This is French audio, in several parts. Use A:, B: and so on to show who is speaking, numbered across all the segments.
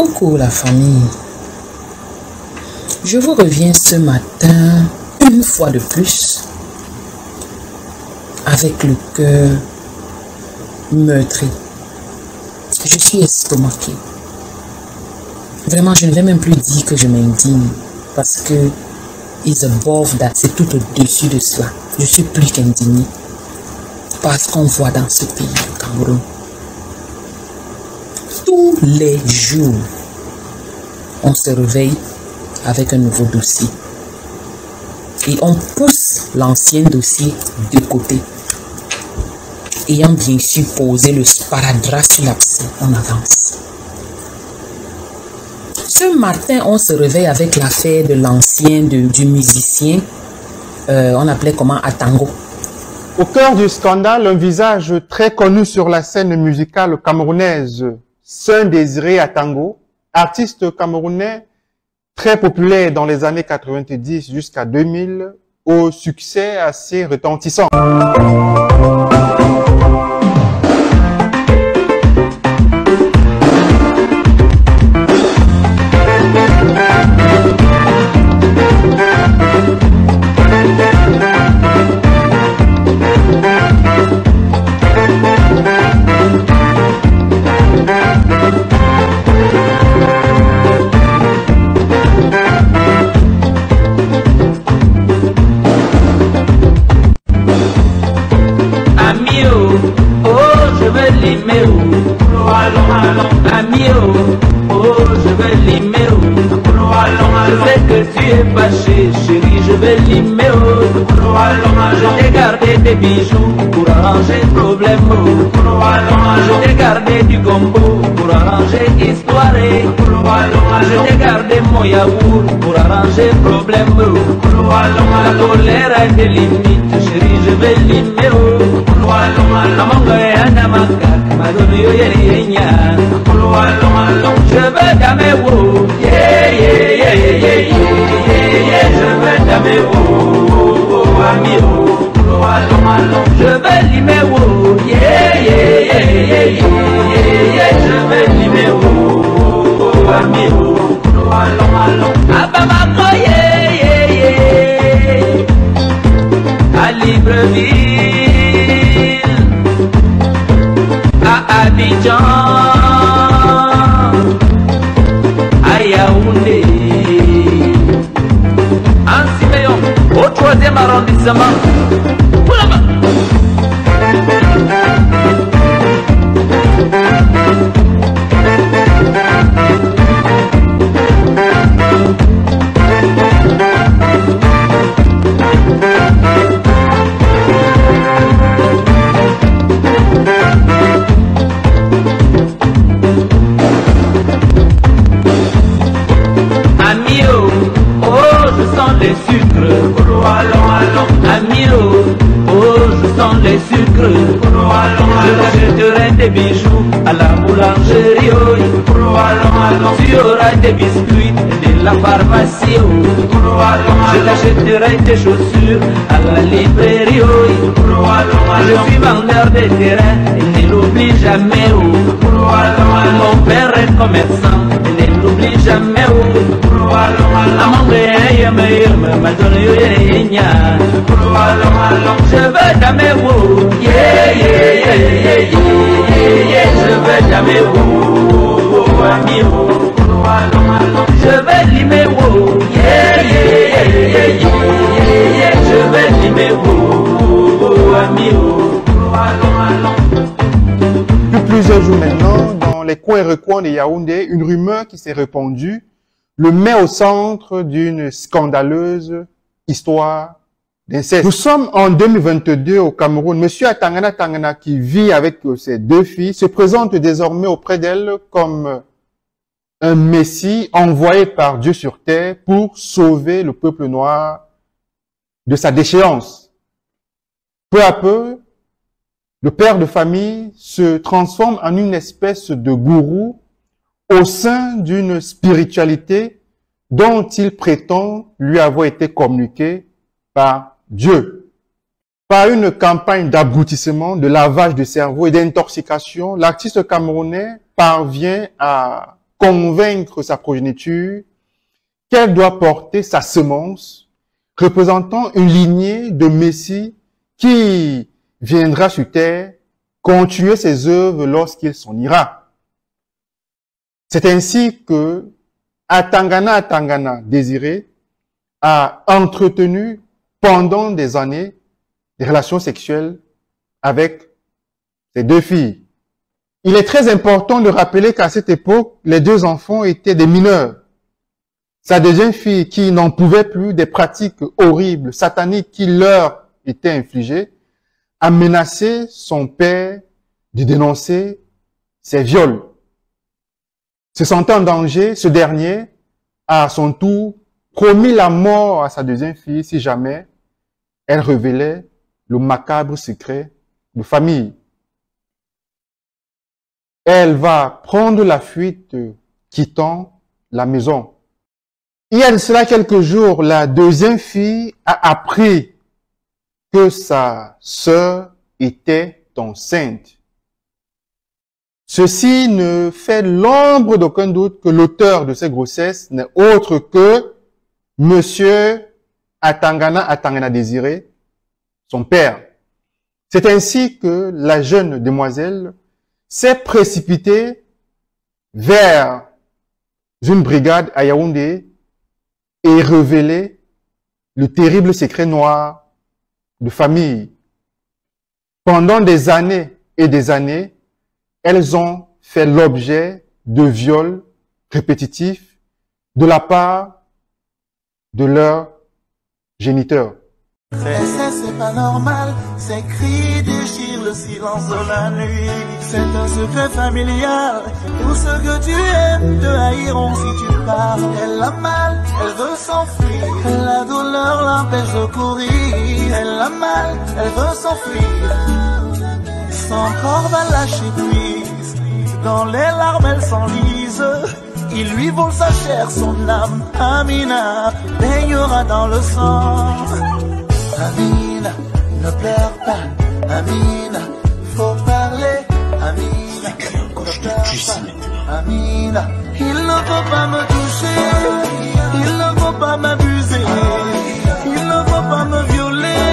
A: Coucou la famille, je vous reviens ce matin une fois de plus avec le cœur meurtri. Je suis estomaquée. Vraiment, je ne vais même plus dire que je m'indigne parce que it's above that, c'est tout au-dessus de cela. Je suis plus qu'indignée parce qu'on voit dans ce pays, le Cameroun, tous les jours, on se réveille avec un nouveau dossier. Et on pousse l'ancien dossier de côté. Ayant bien sûr posé le sparadrap sur l'abcès, on avance. Ce matin, on se réveille avec l'affaire de l'ancien, du musicien, on appelait comment, Atango.
B: Au cœur du scandale, un visage très connu sur la scène musicale camerounaise, Saint Désiré Atango, artiste camerounais très populaire dans les années 90 jusqu'à 2000, au succès assez retentissant.
C: Ami, oh, je vais limer, je sais que tu es fâché, chérie, je vais limer, je t'ai gardé des bijoux pour arranger le problème, je t'ai gardé du gombo pour arranger l'histoire, je t'ai gardé mon yaourt pour arranger le problème, la colère a des limites, chérie, je vais limer, je veux damer wo, yeah, yeah, yeah, yeah, yeah, yeah, je veux damer wo, ami wo, je veux limer wo, yeah, yeah, yeah, yeah, yeah, yeah, je veux limer wo, ami wo, Abamako, yeah, yeah, yeah, à Libreville, à Abidjan, Yaoundé, en Siméon, au 3e arrondissement. Les sucres, ami, oh, je sens les sucres, je t'achèterai des bijoux à la boulangerie, tu auras des biscuits de la pharmacie, je t'achèterai des chaussures à la librairie, je suis vendeur de terrain, ne l'oublie jamais, mon père est commerçant, ne l'oublie jamais, je veux damer wo, yeah, yeah, yeah, yeah, yeah, yeah, je veux damer wo, ami wo, je veux limer wo, yeah, yeah, yeah, yeah, yeah, yeah, je veux limer wo, ami wo.
B: Depuis plusieurs jours maintenant, dans les coins et recoins de Yaoundé, une rumeur qui s'est répandue le met au centre d'une scandaleuse histoire d'inceste. Nous sommes en 2022 au Cameroun. Monsieur Atangana Tangana, qui vit avec ses deux filles, se présente désormais auprès d'elle comme un messie envoyé par Dieu sur terre pour sauver le peuple noir de sa déchéance. Peu à peu, le père de famille se transforme en une espèce de gourou au sein d'une spiritualité dont il prétend lui avoir été communiqué par Dieu. Par une campagne d'abrutissement, de lavage de cerveau et d'intoxication, l'artiste camerounais parvient à convaincre sa progéniture qu'elle doit porter sa semence, représentant une lignée de Messie qui viendra sur terre, continuer ses œuvres lorsqu'il s'en ira. C'est ainsi que Atangana Désiré a entretenu pendant des années des relations sexuelles avec ses deux filles. Il est très important de rappeler qu'à cette époque, les deux enfants étaient des mineurs. Sa deuxième fille, qui n'en pouvait plus des pratiques horribles, sataniques qui leur étaient infligées, a menacé son père de dénoncer ses viols. Se sentant en danger, ce dernier a à son tour promis la mort à sa deuxième fille si jamais elle révélait le macabre secret de famille. Elle va prendre la fuite quittant la maison. Il y a de cela quelques jours, la deuxième fille a appris que sa sœur était enceinte. Ceci ne fait l'ombre d'aucun doute que l'auteur de ces grossesses n'est autre que Monsieur Atangana Désiré, son père. C'est ainsi que la jeune demoiselle s'est précipitée vers une brigade à Yaoundé et révélé le terrible secret noir de famille. Pendant des années et des années, elles ont fait l'objet de viols répétitifs de la part de leurs géniteurs.
D: C'est pas normal, ces cris déchirent le silence de la nuit. C'est un secret familial, tout ce que tu aimes te haïront si tu pars. Elle a mal, elle veut s'enfuir, la douleur l'empêche de courir. Elle a mal, elle veut s'enfuir, son corps va lâcher prise, dans les larmes elle s'enlise. Il lui vole sa chair, son âme, Amina, baignera dans le sang. Amina, ne pleure pas, Amina, faut parler, Amina, ne pleure pas, Amina. Il ne faut pas me toucher, il ne faut pas m'abuser, il ne faut pas me violer.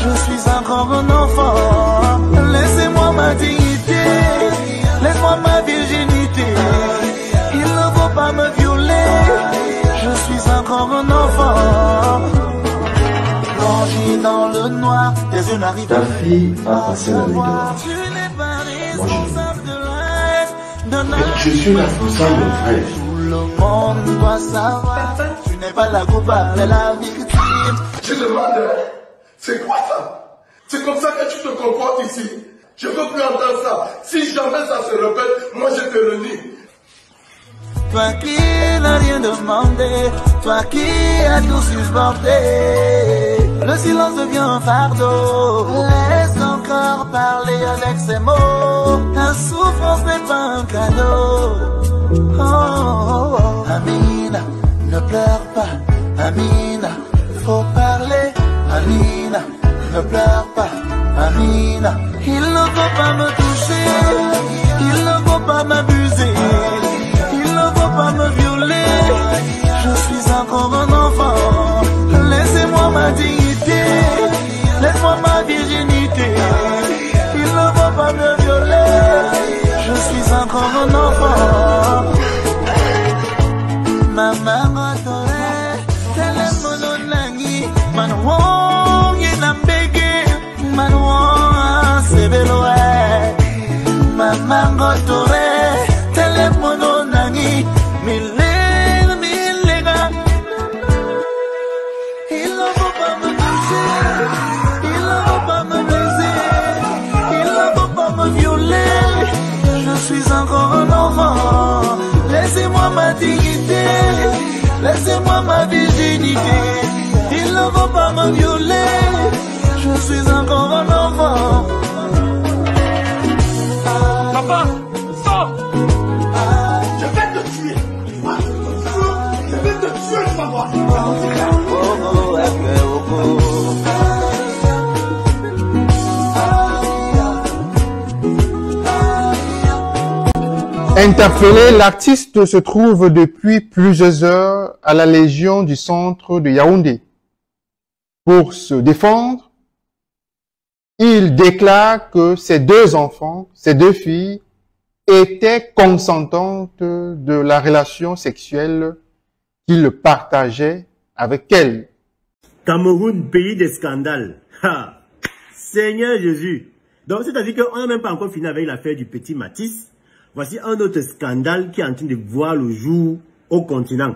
D: Je suis encore un enfant, laissez-moi ma dignité, laisse-moi ma virginité. Il ne faut pas me violer, je suis encore un enfant. Plongé dans le noir, des yeux n'arrivent pas.
E: Ta fille a passé la nuit dehors. Moi, je suis responsable de frère.
D: Tout le monde doit savoir, tu n'es pas la coupable, mais la victime.
E: Je demande, c'est quoi ça? C'est comme ça que tu te comportes ici. Je veux plus entendre ça. Si jamais ça se répète, moi je te le dis.
D: Toi qui n'as rien demandé, toi qui as tout supporté, le silence devient un fardeau. Laisse encore parler avec ces mots. Ta souffrance n'est pas un cadeau. Oh, oh, oh. Amina, ne pleure pas. Amina, faut parler. Amina, ne pleure pas. Amina, il ne faut pas me toucher, il ne faut pas m'abuser, il ne faut pas me violer. Je suis encore un enfant, laissez-moi ma dignité, laisse-moi ma virginité. Il ne faut pas me violer, je suis encore un enfant. Maman adorée, téléphone nangi, manouon yenambege, manouon sebeloe. Maman adorée, téléphone nangi, milega. Il ne faut pas me toucher, il ne faut pas me baiser, il ne faut pas me violer. Je suis encore un enfant, laissez-moi ma dignité, laissez-moi ma virginité. Il ne faut pas me violer, je suis encore un enfant.
E: Papa, stop! Je vais te tuer. Je vais te tuer, papa.
B: Interpellé, l'artiste se trouve depuis plusieurs heures à la Légion du centre de Yaoundé. Pour se défendre, il déclare que ses deux enfants, ses deux filles, étaient consentantes de la relation sexuelle qu'il partageait avec elles.
F: Cameroun, pays des scandales. Ha! Seigneur Jésus. Donc, c'est-à-dire qu'on n'a même pas encore fini avec l'affaire du petit Matisse. Voici un autre scandale qui est en train de voir le jour au continent.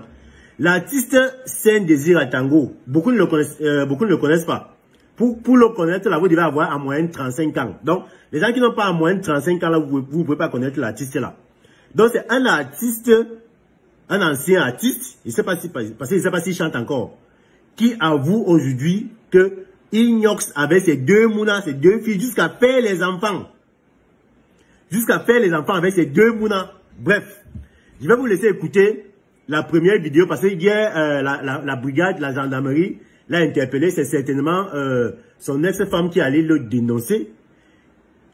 F: L'artiste Saint-Désir Atango, beaucoup ne le connaissent pas. Pour le connaître, là, vous devez avoir en moyenne 35 ans. Donc, les gens qui n'ont pas en moyenne 35 ans, là, vous ne pouvez pas connaître l'artiste là. Donc, c'est un artiste, un ancien artiste, je ne sais pas si, parce que je ne sais pas s'il chante encore, qui avoue aujourd'hui que Ignox avait ses deux mounas, ses deux filles, jusqu'à faire les enfants. Jusqu'à faire les enfants avec ses deux mounas. Bref, je vais vous laisser écouter la première vidéo parce que hier, la brigade, la gendarmerie l'a interpellé. C'est certainement son ex-femme qui allait le dénoncer.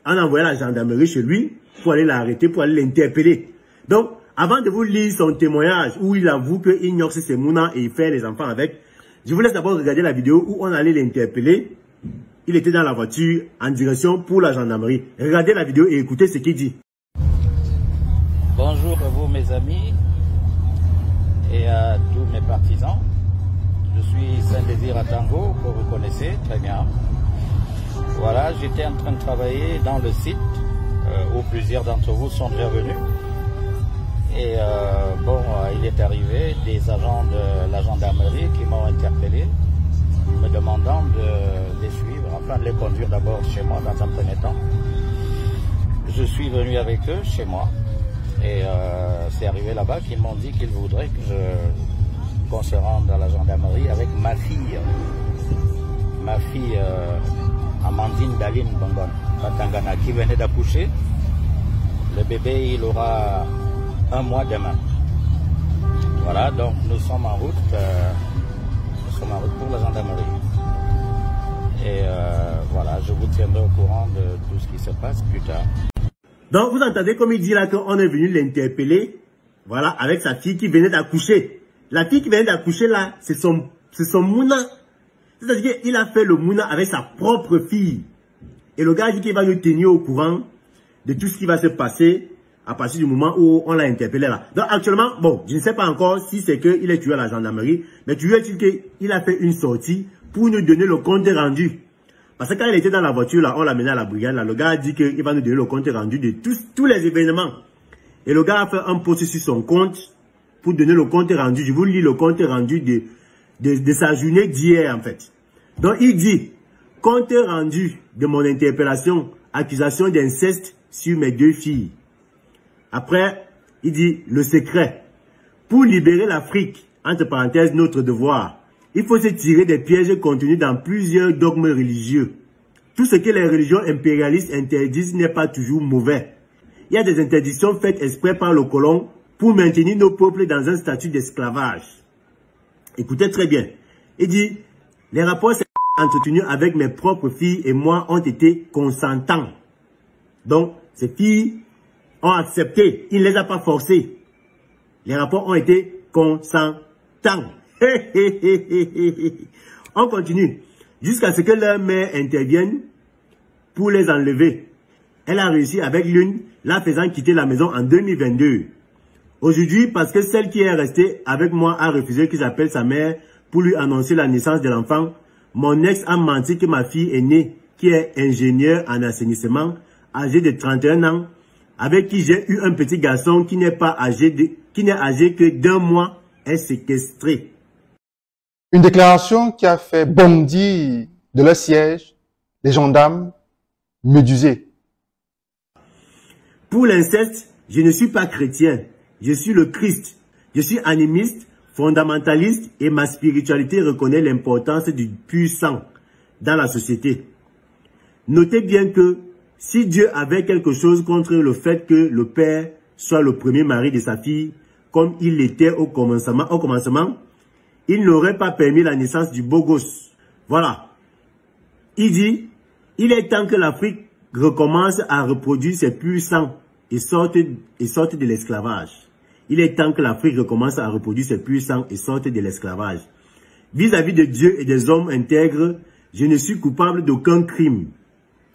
F: On a envoyé la gendarmerie chez lui pour aller l'arrêter, pour aller l'interpeller. Donc, avant de vous lire son témoignage où il avoue que Ignox c'est ses mounas et il fait les enfants avec, je vous laisse d'abord regarder la vidéo où on allait l'interpeller. Il était dans la voiture en direction pour la gendarmerie. Regardez la vidéo et écoutez ce qu'il dit.
G: Bonjour à vous mes amis et à tous mes partisans. Je suis Saint-Désir Atango, que vous connaissez très bien. Voilà, j'étais en train de travailler dans le site où plusieurs d'entre vous sont déjà venus. Et il est arrivé des agents de la gendarmerie qui m'ont interpellé, me demandant de les suivre, enfin de les conduire d'abord chez moi dans un premier temps. Je suis venu avec eux chez moi et c'est arrivé là-bas qu'ils m'ont dit qu'ils voudraient qu'on se rende à la gendarmerie avec ma fille Amandine Daline Bongon Batangana, qui venait d'accoucher. Le bébé, il aura 1 mois demain. Voilà, donc nous sommes en route pour la gendarmerie. Et voilà, je vous tiendrai au courant de tout ce qui se passe plus tard.
F: Donc vous entendez comme il dit là qu'on est venu l'interpeller, voilà, avec sa fille qui venait d'accoucher. La fille qui venait d'accoucher là, c'est son mouna. C'est-à-dire qu'il a fait le mouna avec sa propre fille. Et le gars dit qu'il va nous tenir au courant de tout ce qui va se passer à partir du moment où on l'a interpellé là. Donc actuellement, bon, je ne sais pas encore si c'est qu'il est tué à la gendarmerie, mais tu veux dire qu'il a fait une sortie pour nous donner le compte rendu. Parce que quand il était dans la voiture là, on l'a mené à la brigade là, le gars a dit qu'il va nous donner le compte rendu de tous les événements. Et le gars a fait un post sur son compte pour donner le compte rendu. Je vous lis le compte rendu de sa journée d'hier en fait. Donc il dit, compte rendu de mon interpellation, accusation d'inceste sur mes 2 filles. Après, il dit le secret. Pour libérer l'Afrique, entre parenthèses, notre devoir, il faut se tirer des pièges contenus dans plusieurs dogmes religieux. Tout ce que les religions impérialistes interdisent n'est pas toujours mauvais. Il y a des interdictions faites exprès par le colon pour maintenir nos peuples dans un statut d'esclavage. Écoutez très bien. Il dit, les rapports entretenus avec mes propres filles et moi ont été consentants. Donc, ces filles ont accepté. Il ne les a pas forcés. Les rapports ont été consentants. On continue. Jusqu'à ce que leur mère intervienne pour les enlever. Elle a réussi avec l'une, la faisant quitter la maison en 2022. Aujourd'hui, parce que celle qui est restée avec moi a refusé qu'ils appellent sa mère pour lui annoncer la naissance de l'enfant, mon ex a menti que ma fille aînée, qui est ingénieure en assainissement, âgée de 31 ans, avec qui j'ai eu un petit garçon qui n'est âgé que d'1 mois, est séquestré.
B: Une déclaration qui a fait bondir de leur siège les gendarmes médusés.
F: Pour l'inceste, je ne suis pas chrétien. Je suis le Christ. Je suis animiste, fondamentaliste et ma spiritualité reconnaît l'importance du pur sang dans la société. Notez bien que si Dieu avait quelque chose contre le fait que le père soit le premier mari de sa fille, comme il l'était au commencement, il n'aurait pas permis la naissance du beau gosse. Voilà. Il dit, il est temps que l'Afrique recommence à reproduire ses purs sangs et sortent de l'esclavage. Il est temps que l'Afrique recommence à reproduire ses puissants et sorte de l'esclavage. Vis-à-vis de Dieu et des hommes intègres, je ne suis coupable d'aucun crime.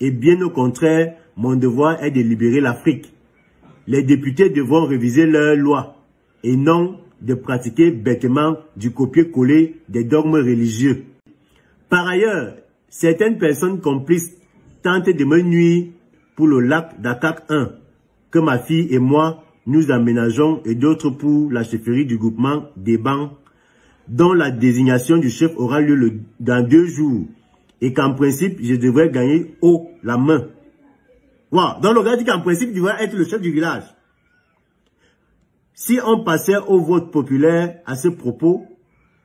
F: Et bien au contraire, mon devoir est de libérer l'Afrique. Les députés devront réviser leurs lois et non de pratiquer bêtement du copier-coller des dogmes religieux. Par ailleurs, certaines personnes complices tentent de me nuire pour le lac d'Akak 1, que ma fille et moi nous aménageons, et d'autres pour la chefferie du groupement des bancs, dont la désignation du chef aura lieu dans 2 jours, et qu'en principe, je devrais gagner haut la main. Wow. Donc le gars dit qu'en principe, il devrait être le chef du village. Si on passait au vote populaire à ce propos,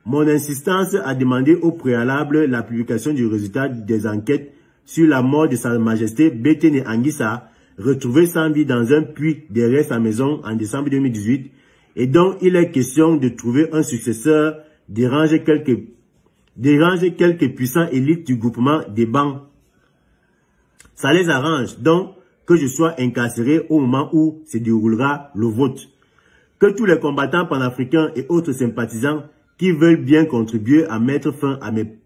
F: mon insistance a demandé au préalable la publication du résultat des enquêtes sur la mort de Sa Majesté Béthéné Anguissa, retrouvé sans vie dans un puits derrière sa maison en décembre 2018, et dont il est question de trouver un successeur, dérange quelques puissants élites du groupement des bancs. Ça les arrange donc que je sois incarcéré au moment où se déroulera le vote. Que tous les combattants panafricains et autres sympathisants qui veulent bien contribuer à mettre fin à mes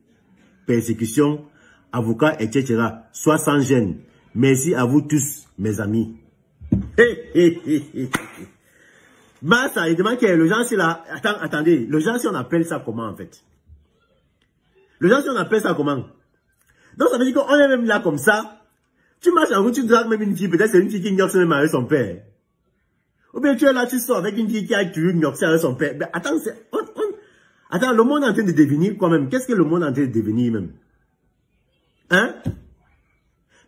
F: persécutions, avocats, etc., soient sans gêne. Merci à vous tous, mes amis. Bah, ça, il demande que le gens, c'est là. Attendez, le gens, si on appelle ça comment, en fait? Le gens, si on appelle ça comment? Donc, ça veut dire qu'on est même là comme ça. Tu marches en route, tu dragues même une fille, peut-être c'est une fille qui ignore même avec son père. Ou bien tu es là, tu sors avec une fille qui a tué une avec son père. Ben, attends, attends, le monde est en train de devenir quoi même? Qu'est-ce que le monde est en train de devenir même? Hein?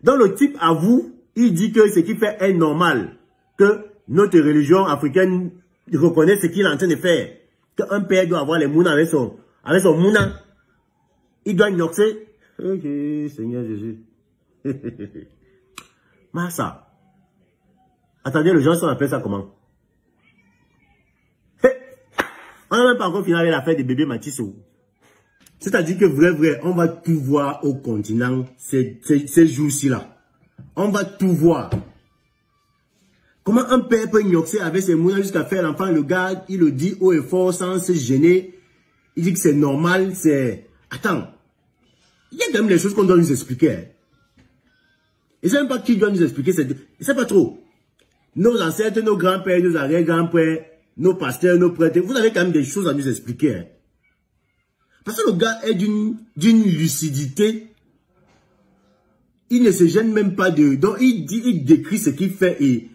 F: Donc le type avoue, il dit que ce qu'il fait est normal. Que notre religion africaine reconnaît ce qu'il est en train de faire. Qu'un père doit avoir les mouna avec son mouna. Il doit ignorer. Ok, Seigneur Jésus. Massa. Attendez, le gens on appelle ça comment? On n'a même pas encore fini avec l'affaire des bébés Matissou. C'est-à-dire que vrai, on va tout voir au continent ces jours-ci là. On va tout voir. Comment un père peut ignorer avec ses moyens jusqu'à faire l'enfant, le gars, il le dit haut et fort sans se gêner. Il dit que c'est normal, c'est... Attends. Il y a quand même des choses qu'on doit nous expliquer. Hein. Et c'est même pas qui doit nous expliquer, c'est pas trop. Nos ancêtres, nos grands-pères, nos arrière-grands-pères, nos pasteurs, nos prêtres, vous avez quand même des choses à nous expliquer. Hein. Parce que le gars est d'une lucidité. Il ne se gêne même pas de... Donc il décrit ce qu'il fait et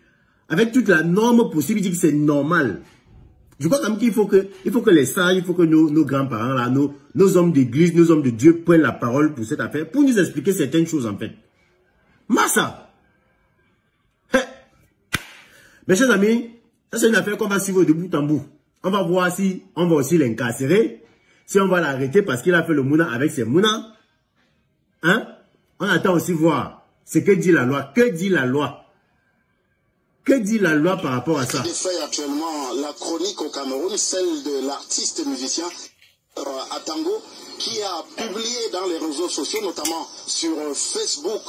F: avec toute la norme possible, il dit que c'est normal. Je crois quand même qu'il faut que les sages, il faut que nos grands-parents, là, nos hommes d'église, nos hommes de Dieu prennent la parole pour cette affaire, pour nous expliquer certaines choses en fait. Massa! Mes chers amis, ça c'est une affaire qu'on va suivre de bout en bout. On va voir si on va aussi l'incarcérer, si on va l'arrêter parce qu'il a fait le mouna avec ses mounas. Hein? On attend aussi voir ce que dit la loi. Que dit la loi? Que dit la loi par rapport à ça?
H: Il fait actuellement la chronique au Cameroun, celle de l'artiste musicien Atango, qui a publié dans les réseaux sociaux, notamment sur Facebook,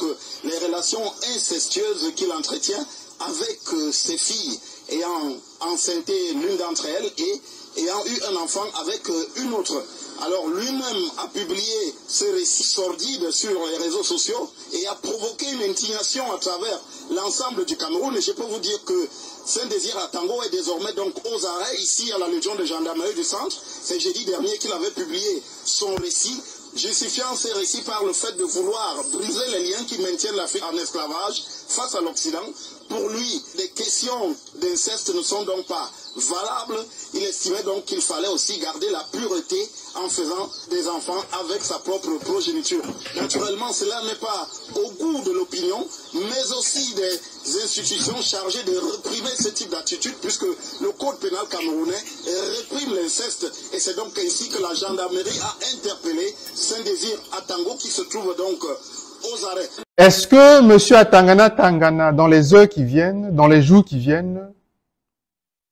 H: les relations incestueuses qu'il entretient avec ses filles, ayant enceinté l'une d'entre elles et ayant eu un enfant avec une autre. Alors lui-même a publié ce récit sordide sur les réseaux sociaux et a provoqué une indignation à travers l'ensemble du Cameroun. Et je peux vous dire que Saint-Désir Atango est désormais donc aux arrêts ici à la Légion de gendarmerie du centre. C'est jeudi dernier qu'il avait publié son récit, justifiant ces récits par le fait de vouloir briser les liens qui maintiennent l'Afrique en esclavage face à l'Occident. Pour lui, les questions d'inceste ne sont donc pas valables. Il estimait donc qu'il fallait aussi garder la pureté en faisant des enfants avec sa propre progéniture. Naturellement, cela n'est pas au goût de l'opinion, mais aussi des institutions chargées de réprimer ce type d'attitude, puisque le code pénal camerounais réprime l'inceste. Et c'est donc ainsi que la gendarmerie a interpellé Saint-Désir Atango, qui se trouve donc aux arrêts.
B: Est-ce que M. Atangana, dans les heures qui viennent, dans les jours qui viennent,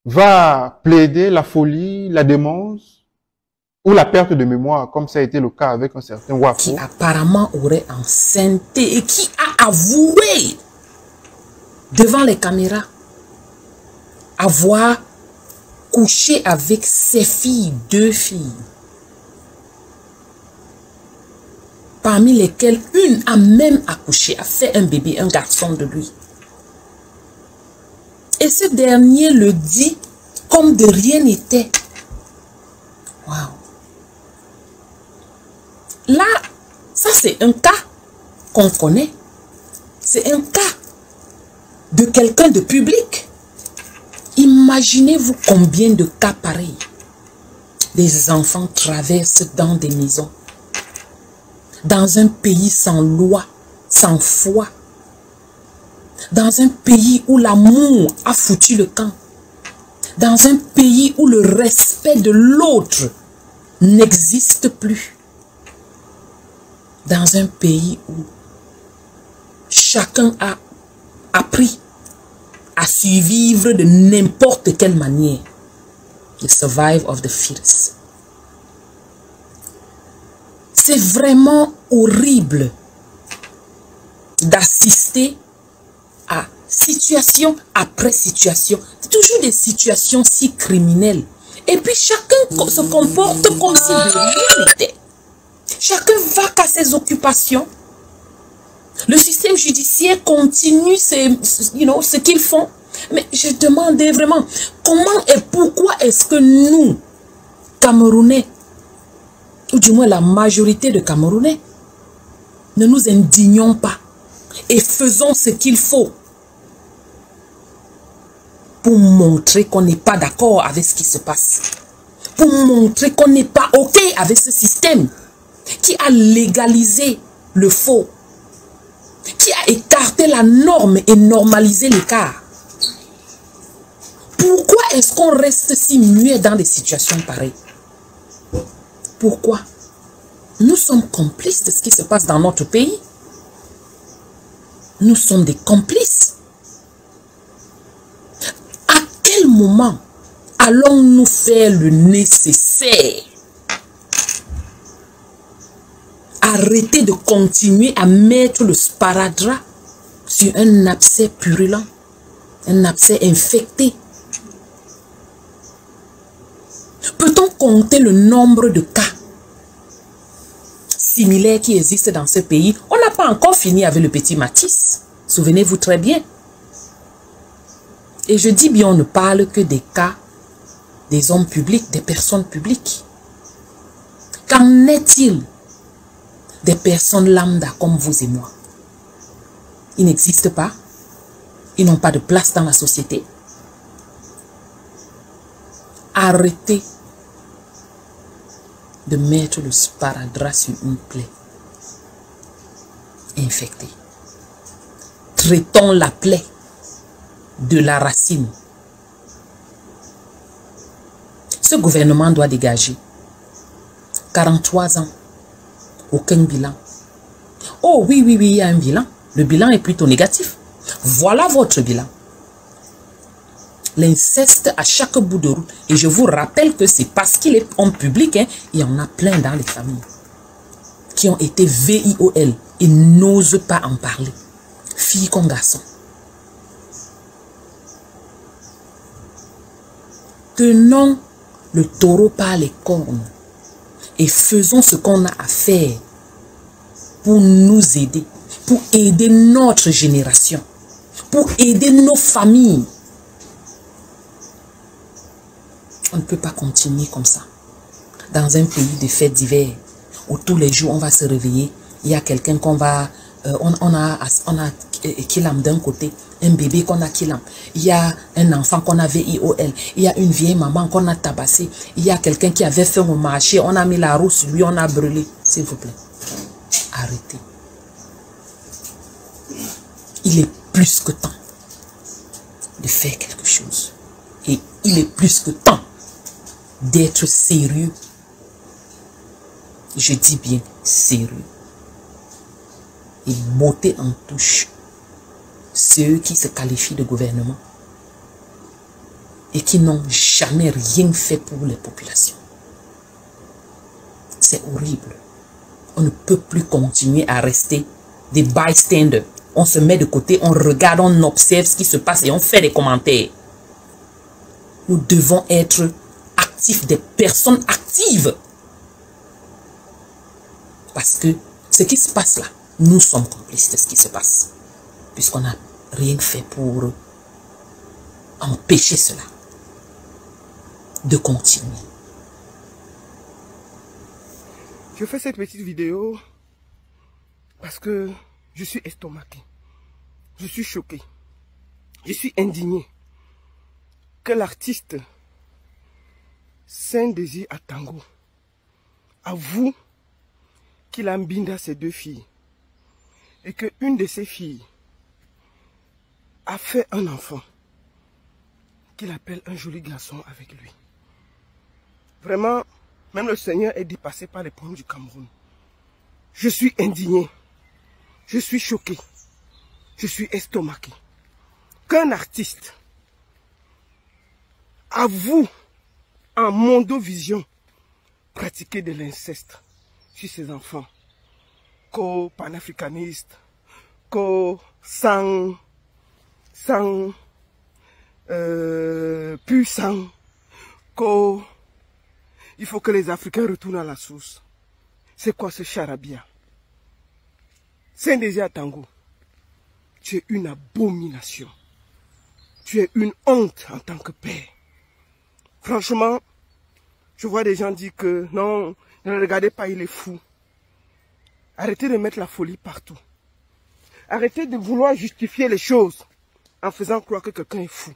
B: va plaider la folie, la démence ou la perte de mémoire, comme ça a été le cas avec un certain Wafo,
A: qui apparemment aurait enceinté et qui a avoué devant les caméras avoir couché avec ses filles, 2 filles, parmi lesquelles une a même accouché, a fait un bébé, un garçon de lui. Et ce dernier le dit comme de rien n'était. Waouh. Là, ça c'est un cas qu'on connaît. C'est un cas de quelqu'un de public. Imaginez-vous combien de cas pareils. Des enfants traversent dans des maisons. Dans un pays sans loi, sans foi. Dans un pays où l'amour a foutu le camp. Dans un pays où le respect de l'autre n'existe plus. Dans un pays où chacun a appris à survivre de n'importe quelle manière. The survival of the fittest. C'est vraiment horrible d'assister à situation après situation. Toujours des situations si criminelles. Et puis chacun se comporte comme si de rien n'était. Chacun va qu'à ses occupations. Le système judiciaire continue ce qu'ils font. Mais je demandais vraiment, comment et pourquoi est-ce que nous, Camerounais, ou du moins la majorité de Camerounais, ne nous indignons pas et faisons ce qu'il faut pour montrer qu'on n'est pas d'accord avec ce qui se passe, pour montrer qu'on n'est pas OK avec ce système qui a légalisé le faux, qui a écarté la norme et normalisé l'écart. Pourquoi est-ce qu'on reste si muet dans des situations pareilles? Pourquoi? Nous sommes complices de ce qui se passe dans notre pays. Nous sommes des complices. À quel moment allons-nous faire le nécessaire? Arrêtez de continuer à mettre le sparadrap sur un abcès purulent, un abcès infecté. Peut-on compter le nombre de cas similaires qui existent dans ce pays? On n'a pas encore fini avec le petit Matisse. Souvenez-vous très bien. Et je dis bien, on ne parle que des cas des hommes publics, des personnes publiques. Qu'en est-il des personnes lambda comme vous et moi? Ils n'existent pas. Ils n'ont pas de place dans la société. Arrêtez de mettre le sparadrap sur une plaie infectée. Traitons la plaie de la racine. Ce gouvernement doit dégager. 43 ans, aucun bilan. Oh oui, il y a un bilan. Le bilan est plutôt négatif. Voilà votre bilan. L'inceste à chaque bout de route. Et je vous rappelle que c'est parce qu'il est en public, hein, il y en a plein dans les familles qui ont été VIOL et n'osent pas en parler. Filles comme garçons. Tenons le taureau par les cornes et faisons ce qu'on a à faire pour nous aider, pour aider notre génération, pour aider nos familles. On ne peut pas continuer comme ça. Dans un pays de fêtes d'hiver, où tous les jours on va se réveiller, il y a quelqu'un qu'on va... on a Kilam d'un côté, un bébé qu'on a Kilam. Il y a un enfant qu'on a VIOL. Il y a une vieille maman qu'on a tabassée. Il y a quelqu'un qui avait fait au marché. On a mis la roue sur lui, on a brûlé. S'il vous plaît, arrêtez. Il est plus que temps de faire quelque chose. Et il est plus que temps d'être sérieux. Je dis bien sérieux. Et botter en touche ceux qui se qualifient de gouvernement et qui n'ont jamais rien fait pour les populations. C'est horrible. On ne peut plus continuer à rester des bystanders. On se met de côté, on regarde, on observe ce qui se passe et on fait des commentaires. Nous devons être actifs, des personnes actives. Parce que ce qui se passe là, nous sommes complices de ce qui se passe. Puisqu'on n'a rien fait pour empêcher cela de continuer.
I: Je fais cette petite vidéo parce que je suis estomaqué. Je suis choqué. Je suis indigné que l'artiste Saint-Désir Atango avoue qu'il a mbinda ses 2 filles et qu'une de ses filles a fait un enfant qu'il appelle un joli garçon avec lui. Vraiment, même le Seigneur est dépassé par les problèmes du Cameroun. Je suis indigné. Je suis choqué. Je suis estomaqué. Qu'un artiste avoue en mondovision pratiquer de l'inceste sur ses enfants, co-panafricaniste, co-sang, puissant, il faut que les Africains retournent à la source. C'est quoi ce charabia? Saint-Désir Atango, tu es une abomination. Tu es une honte en tant que père. Franchement, je vois des gens dire que non, ne le regardez pas, il est fou. Arrêtez de mettre la folie partout. Arrêtez de vouloir justifier les choses en faisant croire que quelqu'un est fou.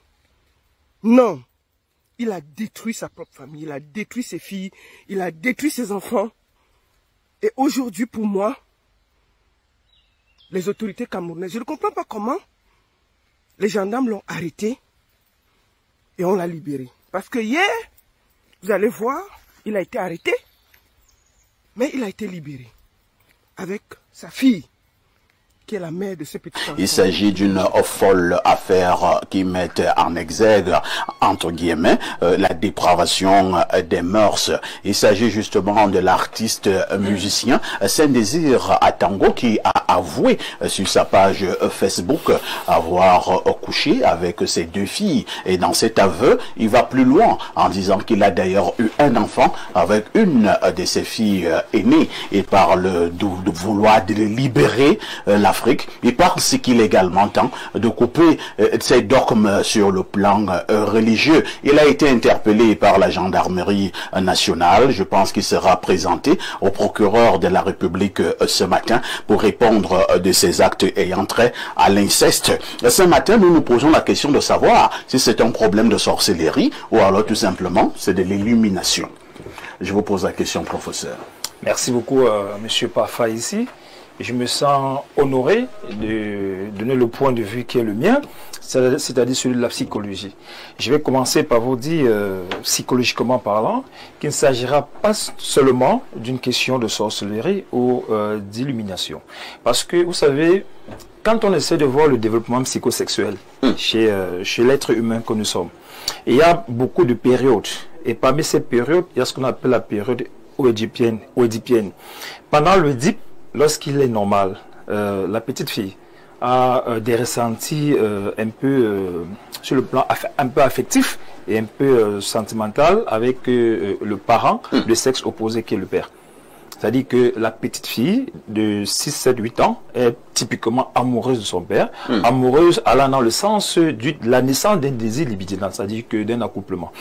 I: Non, il a détruit sa propre famille, il a détruit ses filles, il a détruit ses enfants. Et aujourd'hui, pour moi, les autorités camerounaises, je ne comprends pas comment les gendarmes l'ont arrêté et on l'a libéré. Parce que hier, vous allez voir, il a été arrêté, mais il a été libéré avec sa fille, qui est la mère de ce petit enfant.
H: Il s'agit d'une folle affaire qui met en exergue, entre guillemets, la dépravation des mœurs. Il s'agit justement de l'artiste musicien Saint-Désir Atango qui a avoué sur sa page Facebook avoir couché avec ses 2 filles. Et dans cet aveu, il va plus loin en disant qu'il a d'ailleurs eu un enfant avec une de ses filles aînées. Il parle de vouloir libérer l'Afrique. Il pense qu'il est également temps de couper ses dogmes sur le plan religieux. Il a été interpellé par la gendarmerie nationale. Je pense qu'il sera présenté au procureur de la République ce matin pour répondre de ses actes ayant trait à l'inceste. Ce matin, nous nous posons la question de savoir si c'est un problème de sorcellerie ou alors tout simplement c'est de l'illumination. Je vous pose la question, professeur.
J: Merci beaucoup, Monsieur Pafa ici. Je me sens honoré de donner le point de vue qui est le mien, c'est-à-dire celui de la psychologie. Je vais commencer par vous dire, psychologiquement parlant, qu'il ne s'agira pas seulement d'une question de sorcellerie ou d'illumination. Parce que, vous savez, quand on essaie de voir le développement psychosexuel chez l'être humain que nous sommes, il y a beaucoup de périodes. Et parmi ces périodes, il y a ce qu'on appelle la période oedipienne. Pendant l'Oedipe, lorsqu'il est normal, la petite fille a des ressentis un peu sur le plan un peu affectif et un peu sentimental avec le parent de sexe opposé qui est le père. C'est-à-dire que la petite fille de 6, 7, 8 ans est typiquement amoureuse de son père, amoureuse allant dans le sens de la naissance d'un désir libidinal, c'est-à-dire que d'un accouplement.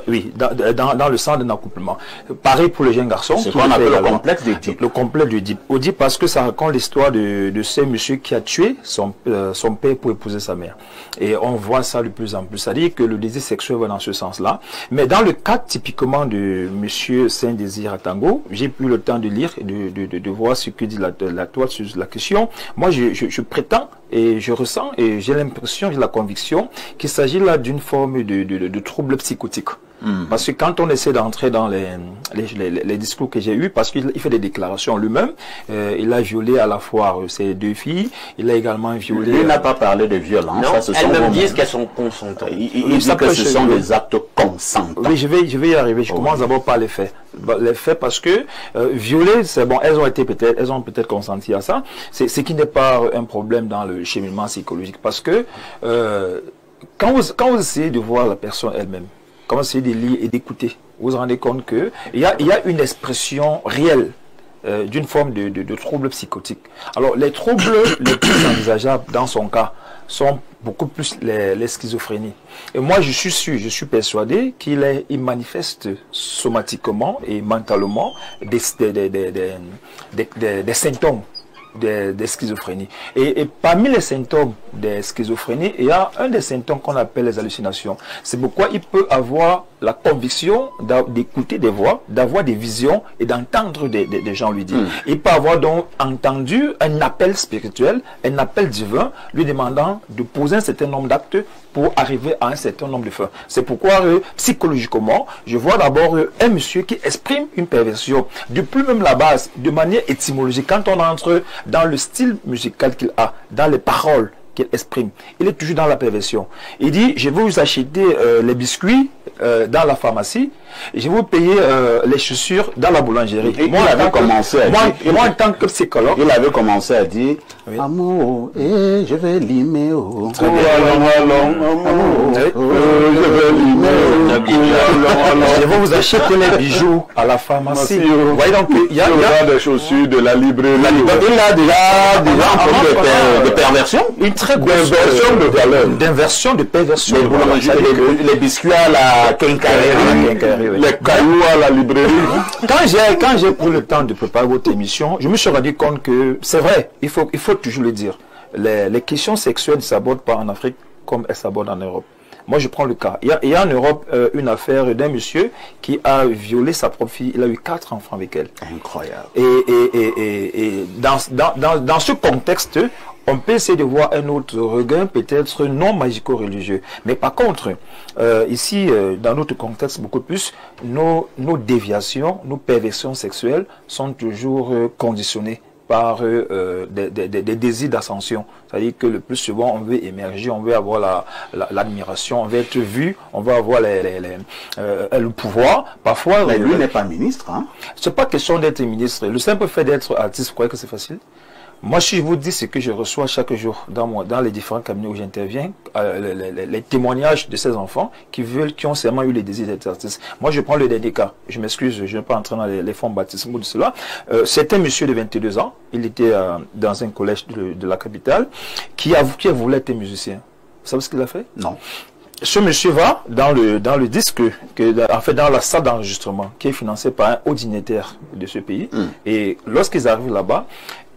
J: Oui, dans le sens d'un accouplement. Pareil pour le jeune garçon.
H: C'est ce qu'on appelle le complexe d'Oedipe.
J: Le complexe d'Oedipe. Oedipe parce que ça raconte l'histoire de ce monsieur qui a tué son père pour épouser sa mère. Et on voit ça de plus en plus. C'est-à-dire que le désir sexuel va dans ce sens-là. Mais dans le cas typiquement de monsieur Saint-Désir Atango, j'ai plus le temps de lire et de voir ce que dit la toile sur la question. Moi, je prétends et je ressens et j'ai l'impression, j'ai la conviction qu'il s'agit là d'une forme de trouble psychotique. Parce que quand on essaie d'entrer dans les discours que j'ai eus, parce qu'il fait des déclarations lui-même, il a violé à la fois ses 2 filles, il a également violé...
H: Il n'a pas parlé de violence.
K: Non, elles-même disent qu'elles sont consentantes.
H: Il dit que ce sont des actes consentants.
J: Oui, je vais y arriver. Je commence d'abord par les faits. Les faits parce que violer, c'est bon, elles ont peut-être consenti à ça. Ce qui n'est pas un problème dans le cheminement psychologique parce que quand vous essayez de voir la personne elle-même, quand vous essayez de lire et d'écouter, vous vous rendez compte qu'il y a une expression réelle d'une forme de trouble psychotique. Alors, les troubles les plus envisageables dans son cas sont beaucoup plus les schizophrénies. Et moi, je suis sûr, je suis persuadé qu'il manifeste somatiquement et mentalement des symptômes des schizophrénies. Et parmi les symptômes des schizophrénies, il y a un des symptômes qu'on appelle les hallucinations. C'est pourquoi il peut avoir la conviction d'écouter des voix, d'avoir des visions et d'entendre des gens lui dire. Il peut avoir donc entendu un appel spirituel, un appel divin, lui demandant de poser un certain nombre d'actes pour arriver à un certain nombre de fins. C'est pourquoi, psychologiquement, je vois d'abord un monsieur qui exprime une perversion. Depuis même la base, de manière étymologique, quand on entre dans le style musical qu'il a, dans les paroles qu'il exprime, il est toujours dans la perversion. Il dit, je vais vous acheter les biscuits dans la pharmacie, et je vais vous payer les chaussures dans la boulangerie.
L: Moi,
J: en tant que psychologue,
L: il avait commencé à dire, amour, je vais limer,
J: je vais vous acheter les bijoux à la pharmacie. Vous voyez donc, il y a
L: des chaussures de la librairie. Il a déjà un peu de perversion.
J: Une très grosse d'inversion, de perversion.
L: Les biscuits à la quincaillerie, les cailloux à la librairie.
J: Quand j'ai pris le temps de préparer votre émission, je me suis rendu compte que c'est vrai, il faut toujours le dire. Les questions sexuelles ne s'abordent pas en Afrique comme elles s'abordent en Europe. Moi, je prends le cas. Il y a en Europe une affaire d'un monsieur qui a violé sa propre fille. Il a eu 4 enfants avec elle.
L: Incroyable.
J: Et dans ce contexte, on peut essayer de voir un autre regain, peut-être non magico-religieux. Mais par contre, ici, dans notre contexte beaucoup plus, nos déviations, nos perversions sexuelles sont toujours conditionnées par des désirs d'ascension. C'est-à-dire que le plus souvent, on veut émerger, on veut avoir l'admiration, on veut être vu, on veut avoir le pouvoir. Parfois,
L: mais lui n'est pas ministre. Hein?
J: C'est pas question d'être ministre. Le simple fait d'être artiste, vous croyez que c'est facile? Moi, si je vous dis ce que je reçois chaque jour dans les différents cabinets où j'interviens, les témoignages de ces enfants qui ont seulement eu le désir d'être artistes. Moi, je prends le dernier cas. Je m'excuse, je ne vais pas entrer dans les fonds baptismaux de cela. C'est un monsieur de 22 ans. Il était dans un collège de la capitale qui voulu être musicien. Vous savez ce qu'il a fait?
L: Non.
J: Ce monsieur va dans le disque, en fait dans la salle d'enregistrement qui est financée par un haut dignitaire de ce pays. Et lorsqu'ils arrivent là-bas,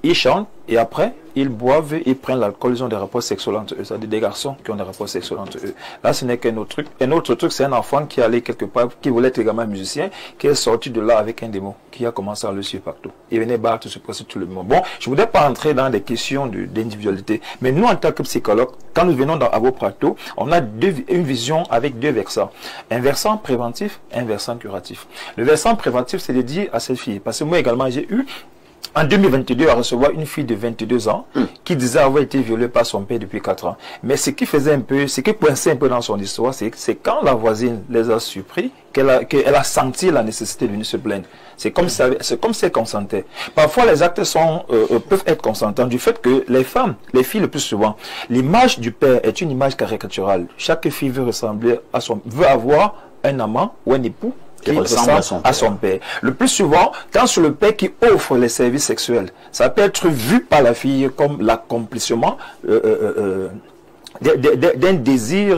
J: ils chantent et après, ils boivent, ils prennent l'alcool, ils ont des rapports sexuels entre eux. C'est-à-dire des garçons qui ont des rapports sexuels entre eux. Là, ce n'est qu'un autre truc. Un autre truc, c'est un enfant qui allait quelque part, qui voulait être également musicien, qui est sorti de là avec un démon, qui a commencé à le suivre partout. Il venait battre, se passer tout le monde. Bon, je ne voudrais pas entrer dans des questions d'individualité. Mais nous, en tant que psychologues, quand nous venons à vos plateaux, on a une vision avec 2 versants. Un versant préventif, un versant curatif. Le versant préventif, c'est de dire à cette fille, parce que moi également, j'ai eu en 2022, à recevoir une fille de 22 ans qui disait avoir été violée par son père depuis 4 ans. Mais ce qui coinçait un peu dans son histoire, c'est quand la voisine les a surpris, qu'elle a senti la nécessité de venir se plaindre. C'est comme si elle consentait. Parfois, les actes peuvent être consentants du fait que les filles le plus souvent, l'image du père est une image caricaturale. Chaque fille veut avoir un amant ou un époux qui ressemble à son père. Le plus souvent, quand c'est le père qui offre les services sexuels, ça peut être vu par la fille comme l'accomplissement d'un désir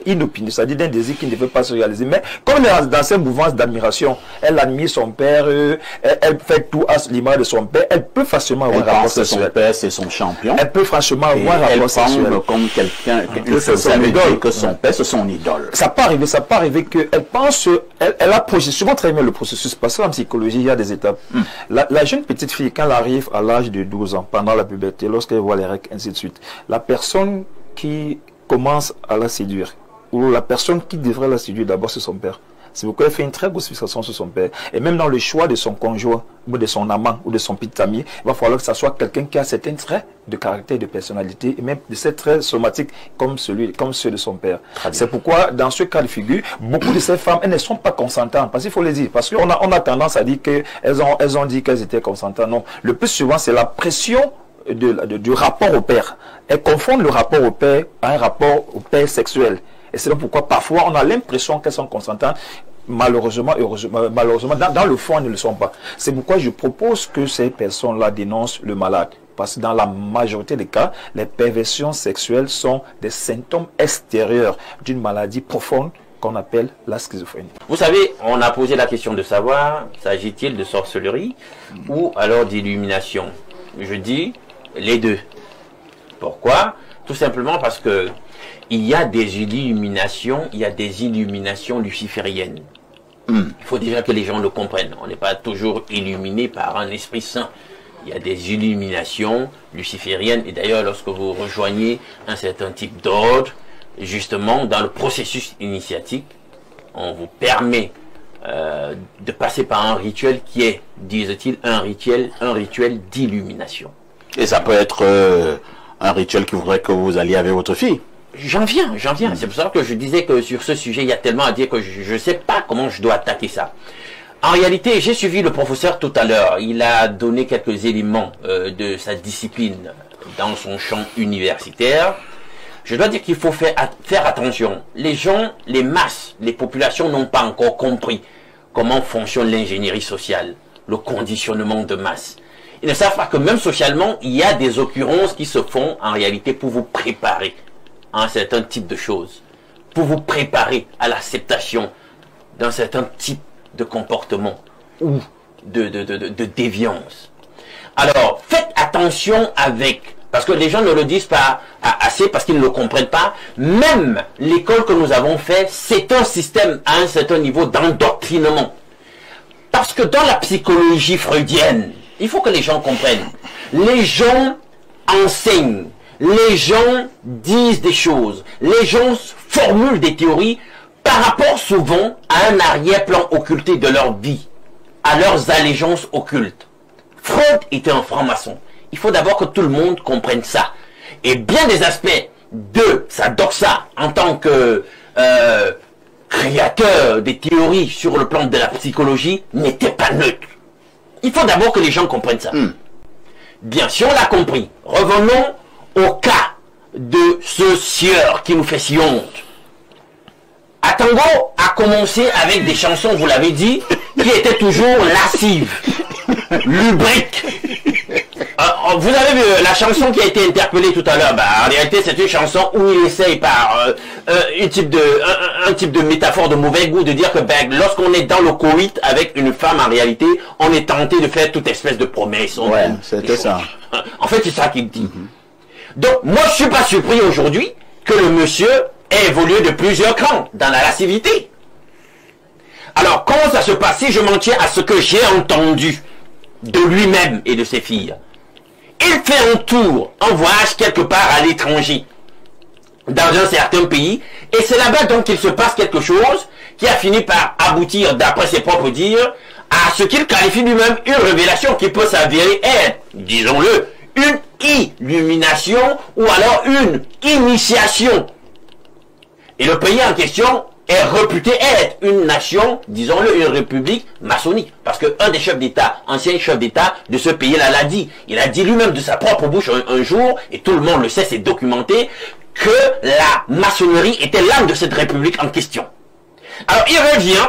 J: inopiné, c'est-à-dire d'un désir qui ne veut pas se réaliser. Mais comme elle est dans cette mouvance d'admiration, elle admire son père, elle fait tout à l'image de son père, elle peut facilement avoir un rapport sexuel.
L: Son père, c'est son champion.
J: Elle peut franchement avoir un rapport sexuel.
L: Elle comme quelqu'un que son père, c'est son idole.
J: Ça peut arriver qu'elle pense, elle approche souvent très bien le processus, parce qu'en psychologie, il y a des étapes. La jeune petite fille, quand elle arrive à l'âge de 12 ans, pendant la puberté, lorsqu'elle voit les règles, ainsi de suite, la personne qui commence à la séduire, ou la personne qui devrait la séduire d'abord, c'est son père. C'est pourquoi elle fait une très grosse fixation sur son père. Et même dans le choix de son conjoint, ou de son amant, ou de son petit ami, il va falloir que ça soit quelqu'un qui a certains traits de caractère, de personnalité, et même de ces traits somatiques comme ceux de son père. C'est pourquoi, dans ce cas de figure, beaucoup de ces femmes, elles ne sont pas consentantes. Parce qu'il faut les dire. Parce qu'on a tendance à dire qu'elles ont dit qu'elles étaient consentantes. Non. Le plus souvent, c'est la pression du rapport au père. Elles confondent le rapport au père à un rapport au père sexuel. Et c'est donc pourquoi parfois on a l'impression qu'elles sont consentantes. Malheureusement, malheureusement, dans le fond, elles ne le sont pas. C'est pourquoi je propose que ces personnes-là dénoncent le malade. Parce que dans la majorité des cas, les perversions sexuelles sont des symptômes extérieurs d'une maladie profonde qu'on appelle la schizophrénie.
L: Vous savez, on a posé la question de savoir, s'agit-il de sorcellerie ou alors d'illumination? Je dis les deux. Pourquoi? Tout simplement parce que il y a des illuminations, lucifériennes. Il faut déjà que les gens le comprennent. On n'est pas toujours illuminé par un esprit saint. Il y a des illuminations lucifériennes. Et d'ailleurs, lorsque vous rejoignez un certain type d'ordre, justement, dans le processus initiatique, on vous permet de passer par un rituel qui est, disent-ils, un rituel d'illumination.
H: Et ça peut être un rituel qui voudrait que vous alliez avec votre fille.
L: J'en viens. C'est pour ça que je disais que sur ce sujet, il y a tellement à dire que je ne sais pas comment je dois attaquer ça. En réalité, j'ai suivi le professeur tout à l'heure. Il a donné quelques éléments de sa discipline dans son champ universitaire. Je dois dire qu'il faut faire attention. Les gens, les masses, les populations n'ont pas encore compris comment fonctionne l'ingénierie sociale, le conditionnement de masse. Ils ne savent pas que même socialement, il y a des occurrences qui se font en réalité pour vous préparer à un certain type de choses, pour vous préparer à l'acceptation d'un certain type de comportement ou de déviance. Alors, faites attention avec, parce que les gens ne le disent pas assez, parce qu'ils ne le comprennent pas. Même l'école que nous avons fait, c'est un système à un certain niveau d'endoctrinement. Parce que dans la psychologie freudienne, il faut que les gens comprennent. Les gens enseignent, les gens disent des choses, les gens formulent des théories par rapport souvent à un arrière-plan occulté de leur vie, à leurs allégeances occultes. Freud était un franc-maçon. Il faut d'abord que tout le monde comprenne ça. Et bien des aspects de sa doxa en tant que créateur des théories sur le plan de la psychologie n'étaient pas neutres. Il faut d'abord que les gens comprennent ça. Bien, si on l'a compris, revenons au cas de ce sieur qui nous fait si honte. Atango a commencé avec des chansons, vous l'avez dit, qui étaient toujours lascives, lubriques. Vous avez vu la chanson qui a été interpellée tout à l'heure. En réalité, c'est une chanson où il essaye par un type de métaphore de mauvais goût de dire que lorsqu'on est dans le coït avec une femme, en réalité, on est tenté de faire toute espèce de promesses.
H: Ouais, c'était ça.
L: En fait, c'est ça qu'il dit. Donc, moi, je suis pas surpris aujourd'hui que le monsieur ait évolué de plusieurs crans dans la lascivité. Alors, comment ça se passe? Si je m'en tiens à ce que j'ai entendu de lui-même et de ses filles, il fait un tour, un voyage quelque part à l'étranger, dans un certain pays, et c'est là-bas donc qu'il se passe quelque chose qui a fini par aboutir, d'après ses propres dires, à ce qu'il qualifie lui-même une révélation qui peut s'avérer être, disons-le, une illumination ou alors une initiation. Et le pays en question est réputé être une nation, disons-le, une république maçonnique. Parce qu'un des chefs d'État, ancien chef d'État de ce pays-là l'a dit. Il a dit lui-même de sa propre bouche un jour, et tout le monde le sait, c'est documenté, que la maçonnerie était l'âme de cette république en question. Alors il revient,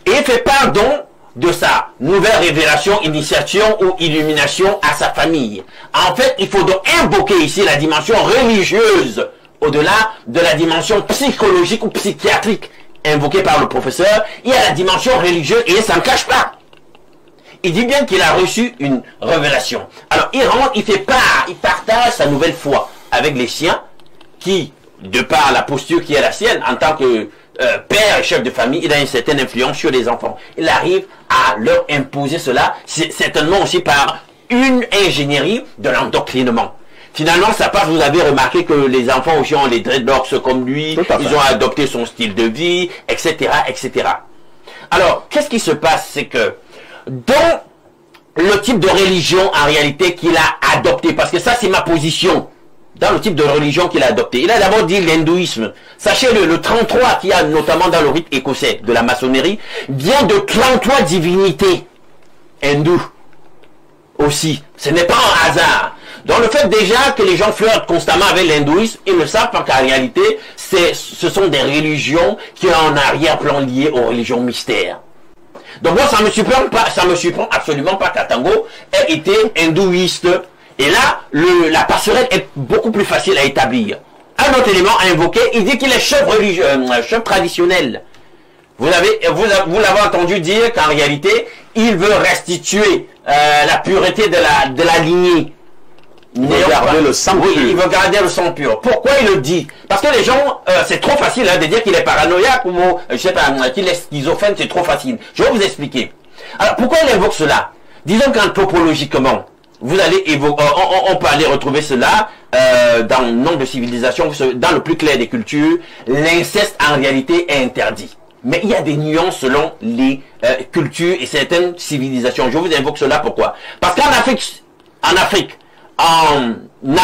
L: et il fait part donc de sa nouvelle révélation, initiation ou illumination à sa famille. En fait, il faut donc invoquer ici la dimension religieuse, au-delà de la dimension psychologique ou psychiatrique invoquée par le professeur. Il y a la dimension religieuse et il ne s'en cache pas. Il dit bien qu'il a reçu une révélation. Alors il rentre, il fait part, il partage sa nouvelle foi avec les siens qui, de par la posture qui est la sienne, en tant que père et chef de famille, il a une certaine influence sur les enfants. Il arrive à leur imposer cela, certainement aussi par une ingénierie de l'endoctrinement. Finalement, ça passe, vous avez remarqué que les enfants aussi ont les dreadlocks comme lui, ils ont adopté son style de vie, etc., etc. Alors, qu'est-ce qui se passe? C'est que dans le type de religion, en réalité, qu'il a adopté, parce que ça, c'est ma position, dans le type de religion qu'il a adopté. Il a d'abord dit l'hindouisme. Sachez le 33 qu'il y a notamment dans le rite écossais de la maçonnerie, vient de 33 divinités hindoues aussi. Ce n'est pas un hasard. Donc le fait déjà que les gens flirtent constamment avec l'hindouisme, ils ne savent pas qu'en réalité, ce sont des religions qui ont un arrière-plan lié aux religions mystères. Donc moi, ça me surprend absolument pas qu'Atango ait été hindouiste. Et là, la passerelle est beaucoup plus facile à établir. Un autre élément à invoquer, il dit qu'il est chef religieux, chef traditionnel. Vous l'avez entendu dire qu'en réalité, il veut restituer la pureté de la lignée.
M: Il veut garder le sang pur.
L: Oui, il veut garder le sang pur. Pourquoi il le dit? Parce que les gens, c'est trop facile de dire qu'il est paranoïaque ou je sais pas, qu'il est schizophrène, c'est trop facile. Je vais vous expliquer. Alors, pourquoi il évoque cela? Disons qu'anthropologiquement, vous allez on peut aller retrouver cela dans le nombre de civilisations, dans le plus clair des cultures, l'inceste en réalité est interdit. Mais il y a des nuances selon les cultures et certaines civilisations. Je vous invoque cela pourquoi? Parce qu'en Afrique, en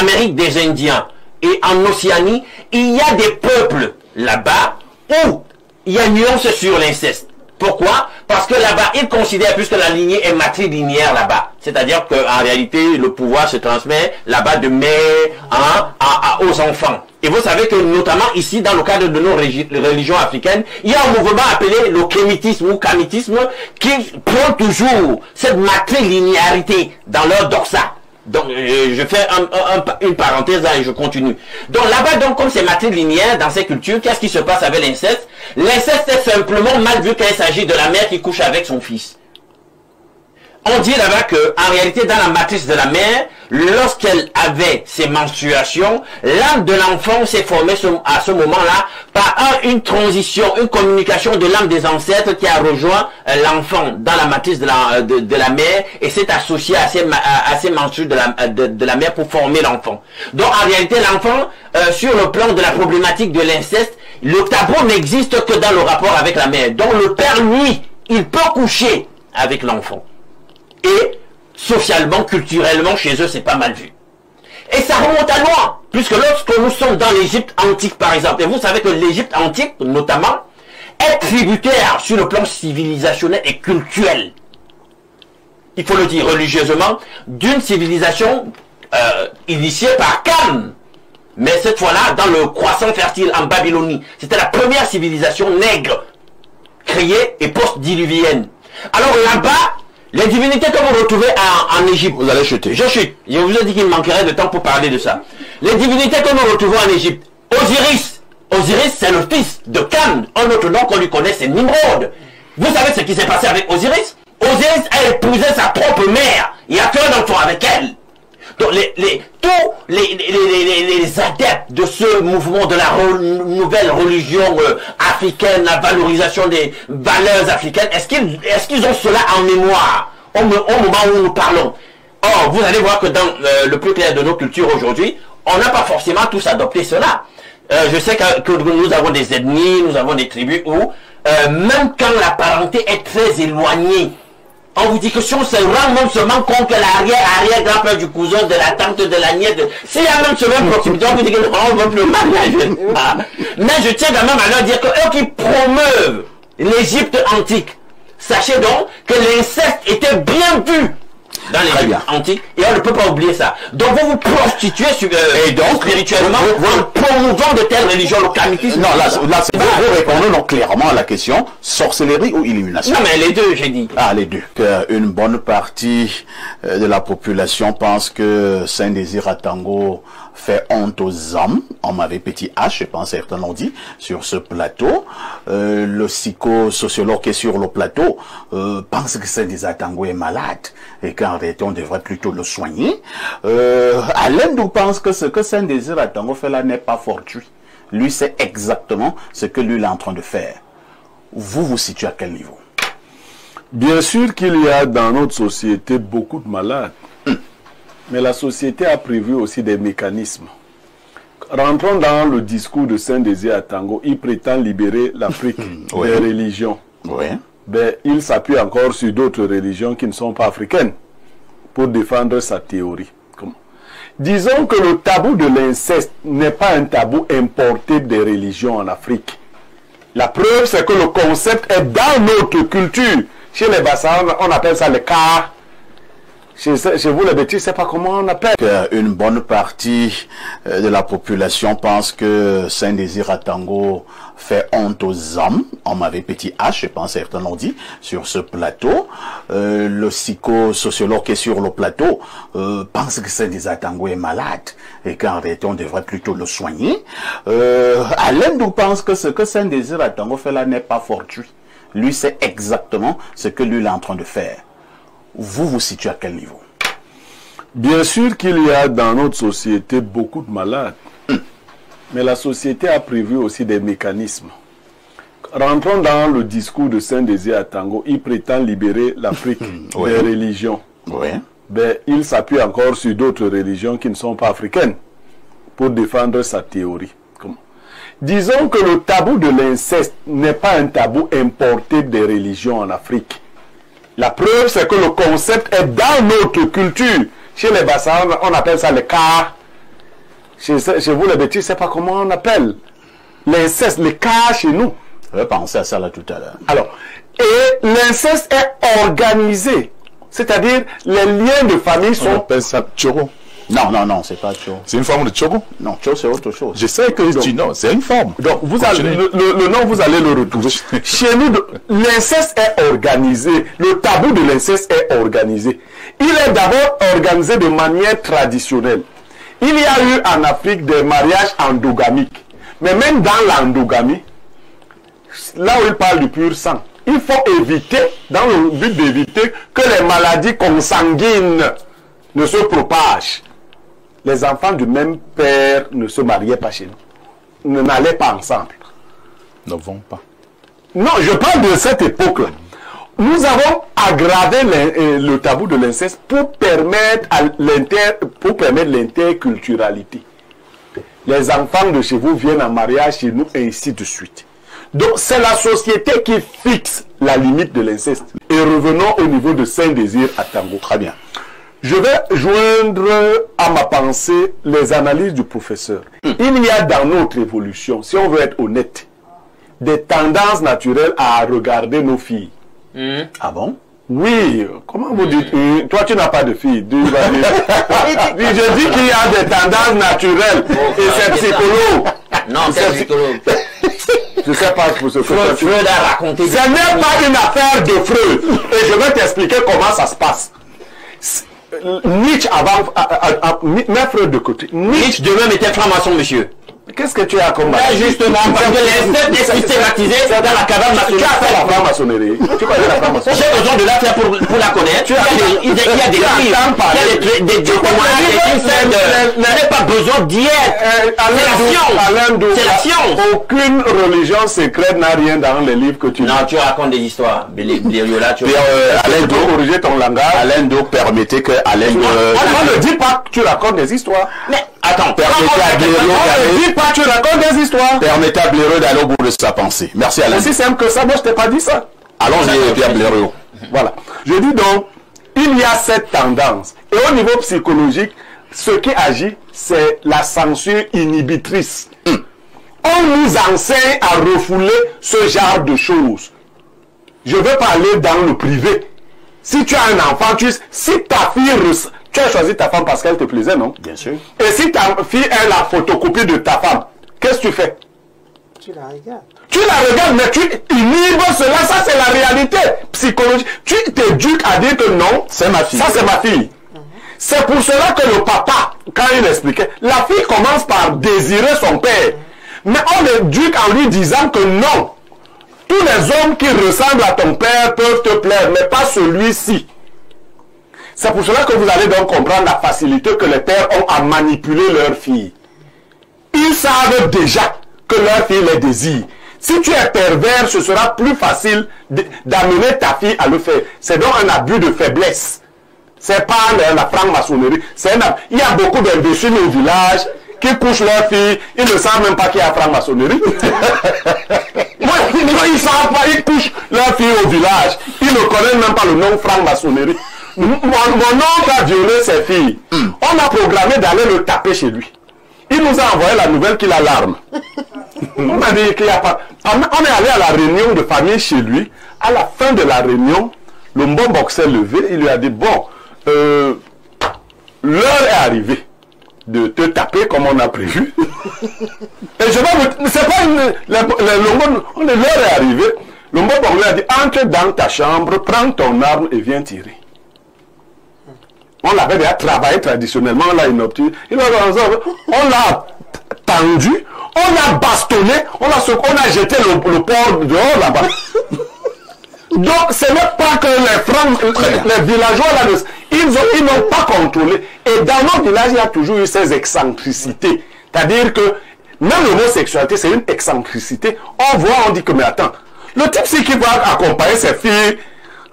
L: Amérique des Indiens et en Océanie, il y a des peuples là-bas où il y a nuance sur l'inceste. Pourquoi? Parce que là-bas, ils considèrent, puisque la lignée est matrilinéaire là-bas, c'est-à-dire qu'en réalité, le pouvoir se transmet là-bas de mère aux enfants. Et vous savez que notamment ici, dans le cadre de nos religions africaines, il y a un mouvement appelé le kémitisme ou kamitisme qui prend toujours cette matrilinéarité dans leur doxa. Donc, je fais une parenthèse là et je continue. Donc là-bas, donc, comme c'est matrilinéaire dans ces cultures, qu'est-ce qui se passe avec l'inceste? L'inceste est simplement mal vu quand il s'agit de la mère qui couche avec son fils. On dit là-bas que, en réalité, dans la matrice de la mère, lorsqu'elle avait ses menstruations, l'âme de l'enfant s'est formée à ce moment-là par une transition, une communication de l'âme des ancêtres qui a rejoint l'enfant dans la matrice de la mère et s'est associé à ces menstrues de la mère pour former l'enfant. Donc, en réalité, l'enfant, sur le plan de la problématique de l'inceste, le tabou n'existe que dans le rapport avec la mère. Donc, le père, lui, il peut coucher avec l'enfant. Et socialement, culturellement, chez eux, c'est pas mal vu. Et ça remonte à loin, puisque lorsque nous sommes dans l'Égypte antique, par exemple, et vous savez que l'Égypte antique, notamment, est tributaire sur le plan civilisationnel et culturel, il faut le dire religieusement, d'une civilisation initiée par Kham. Mais cette fois-là, dans le croissant fertile en Babylonie, c'était la première civilisation nègre, créée et post-diluvienne. Alors là-bas, les divinités que vous retrouvez en Égypte,
M: vous allez chuter.
L: Je chute. Je vous ai dit qu'il me manquerait de temps pour parler de ça. Les divinités que nous retrouvons en Égypte, Osiris. Osiris, c'est le fils de Kham. Un autre nom qu'on lui connaît, c'est Nimrod. Vous savez ce qui s'est passé avec Osiris? Osiris a épousé sa propre mère. Il a fait un enfant avec elle. Donc tous les adeptes de ce mouvement de la nouvelle religion africaine, la valorisation des valeurs africaines, est-ce qu'ils ont cela en mémoire au moment où nous parlons? Or, vous allez voir que dans le plus clair de nos cultures aujourd'hui, on n'a pas forcément tous adopté cela. Je sais que nous avons des ethnies, nous avons des tribus où, même quand la parenté est très éloignée, on vous dit que si on se rend même seulement compte que l'arrière-grand-père du cousin, de la tante, de la nièce, s'il y a même ce même proximité, on vous dit que non, on ne veut plus le mariage. Mais je tiens quand même à leur dire que eux qui promeuvent l'Égypte antique, sachez donc que l'inceste était bien vu dans l'Égypte antique, et on ne peut pas oublier ça. Donc vous vous prostituez et donc spirituellement en promouvant de telles religions, le kamitisme.
M: Non, là vous répondez donc clairement à la question sorcellerie ou illumination.
L: Non, mais les deux, j'ai dit.
M: Ah, les deux. Une bonne partie de la population pense que Saint-Désir Atango fait honte aux hommes, homme avec petit H, je pense certains l'ont dit, sur ce plateau. Le psychosociologue qui est sur le plateau pense que Saint-Désir Atango est malade et qu'en réalité on devrait plutôt le soigner. Alain nous pense que ce que Saint-Désir Atango fait là n'est pas fortuit. Lui sait exactement ce que lui est en train de faire. Vous vous situez à quel niveau?
N: Bien sûr qu'il y a dans notre société beaucoup de malades. Mais la société a prévu aussi des mécanismes. Rentrons dans le discours de Saint-Désir Atango. Il prétend libérer l'Afrique des religions.
M: Oui.
N: Ben, il s'appuie encore sur d'autres religions qui ne sont pas africaines pour défendre sa théorie. Disons que le tabou de l'inceste n'est pas un tabou importé des religions en Afrique. La preuve, c'est que le concept est dans notre culture. Chez les Bassans, on appelle ça le cas. Chez vous, les bêtises, je ne sais pas comment on appelle.
M: Une bonne partie de la population pense que Saint-Désir Atango fait honte aux hommes. On m'avait petit H, je pense certains l'ont dit, sur ce plateau. Le psychosociologue qui est sur le plateau pense que Saint-Désir Atango est malade et qu'en réalité on devrait plutôt le soigner. Alain nous pense que ce que Saint-Désir Atango fait là n'est pas fortuit. Lui, c'est exactement ce que lui est en train de faire. Vous vous situez à quel niveau?
N: Bien sûr qu'il y a dans notre société beaucoup de malades. Mais la société a prévu aussi des mécanismes. Rentrons dans le discours de Saint-Désir Atango. Il prétend libérer l'Afrique des religions. Ben, il s'appuie encore sur d'autres religions qui ne sont pas africaines pour défendre sa théorie. Disons que le tabou de l'inceste n'est pas un tabou importé des religions en Afrique. La preuve, c'est que le concept est dans notre culture. Chez les Bassans, on appelle ça le cas. Chez vous, les bêtises, je ne sais pas comment on appelle. L'inceste, le cas chez nous.
M: Je vais penser à ça là tout à l'heure.
N: Alors, et l'inceste est organisé. C'est-à-dire, les liens de famille sont...
O: On appelle ça tchoro.
M: Non, non, non, c'est pas tchoro.
O: C'est une forme de tchoro?
M: Non, tchoro, c'est autre chose.
O: Je sais que tu non, c'est une forme.
N: Donc, vous allez, le nom, vous allez le retrouver. Chez nous, l'inceste est organisé. Le tabou de l'inceste est organisé. Il est d'abord organisé de manière traditionnelle. Il y a eu en Afrique des mariages endogamiques. Mais même dans l'endogamie, là où il parle du pur sang, il faut éviter, dans le but d'éviter que les maladies consanguines ne se propagent. Les enfants du même père ne se mariaient pas chez nous. N'allaient pas ensemble.
O: Ne vont pas.
N: Non, je parle de cette époque-là. Nous avons aggravé le tabou de l'inceste pour permettre l'interculturalité. Les enfants de chez vous viennent en mariage chez nous et ainsi de suite. Donc c'est la société qui fixe la limite de l'inceste. Et revenons au niveau de Saint-Désir Atango.
M: Très bien.
N: Je vais joindre à ma pensée les analyses du professeur. Il y a dans notre évolution, si on veut être honnête, des tendances naturelles à regarder nos filles.
M: Ah bon?
N: Oui, comment vous dites? Toi, tu n'as pas de fille. Je dis qu'il y a des tendances naturelles. Et c'est psychologue.
L: Non, c'est psychologue.
N: Je ne sais pas pour ce que
L: Freud a raconté.
N: Ce n'est pas une affaire de Freud. Et je vais t'expliquer comment ça se passe. Nietzsche avant, mets Freud de côté.
L: Nietzsche de même était franc-maçon, monsieur.
N: Qu'est-ce que tu as comme
L: justement, parce que l'inceste est systématisé dans la cabane maçonnique.
N: Tu as fait la franc-maçonnerie. Tu connais la franc-maçonnerie.
L: J'ai besoin de la faire pour la connaître. Il y a des livres, il y a des témoignages, je n'ai pas besoin d'y être. C'est la science.
N: Aucune religion secrète n'a rien dans les livres que tu lis.
L: Non, tu racontes des histoires. Blériola, tu
N: Alain Do, corriger ton langage.
M: Alain Do, permettez que Alain Do...
N: On ne dit pas que tu racontes des histoires.
L: Mais attends,
N: permettez à Blériot d'aller... pas tu racontes des histoires.
M: Permettez à Blériot d'aller au bout de sa pensée. Merci Alain.
N: C'est aussi simple que ça, moi je t'ai pas dit ça.
M: Allons-y, Pierre Blériot.
N: Voilà. Je dis donc, il y a cette tendance. Et au niveau psychologique, ce qui agit, c'est la censure inhibitrice. On nous enseigne à refouler ce genre de choses. Je veux parler dans le privé. Si tu as un enfant, si ta fille... Tu as choisi ta femme parce qu'elle te plaisait, non?
M: Bien sûr.
N: Et si ta fille est la photocopie de ta femme, qu'est-ce que tu fais?
I: Tu la regardes.
N: Tu la regardes, mais tu inhibes cela. Ça, c'est la réalité psychologique. Tu t'éduques à dire que non,
M: c'est ma fille.
N: Ça, c'est ma fille. C'est pour cela que le papa, quand il expliquait, la fille commence par désirer son père. Mais on l'éduque en lui disant que non. Tous les hommes qui ressemblent à ton père peuvent te plaire, mais pas celui-ci. C'est pour cela que vous allez donc comprendre la facilité que les pères ont à manipuler leurs filles. Ils savent déjà que leur fille les désire. Si tu es pervers, ce sera plus facile d'amener ta fille à le faire. C'est donc un abus de faiblesse. C'est pas la franc-maçonnerie. Il y a beaucoup d'imbéciles au village qui couchent leur fille. Ils ne savent même pas qu'il y a franc-maçonnerie. Ils ne savent pas, ils couchent leur fille au village. Ils ne connaissent même pas le nom franc-maçonnerie. Mon oncle a violé ses filles. On a programmé d'aller le taper chez lui. Il nous a envoyé la nouvelle qu'il a l'arme. On a dit qu'il n'y a pas. On est allé à la réunion de famille chez lui. À la fin de la réunion, le bon boxeur levé, il lui a dit, bon, l'heure est arrivée de te taper comme on a prévu. Et je vais vous... C'est pas une... L'heure est arrivée. Lombo Bongo a dit, entre dans ta chambre, prends ton arme et viens tirer. On l'avait déjà travaillé traditionnellement, on l'a inopté. On l'a tendu, on l'a bastonné, on a jeté le porc dehors là-bas. Donc, ce n'est pas que les villageois là, ils n'ont pas contrôlé. Et dans nos villages, il y a toujours eu ces excentricités. C'est-à-dire que même l'homosexualité, c'est une excentricité. On voit, on dit que, mais attends, le type, c'est qui va accompagner ses filles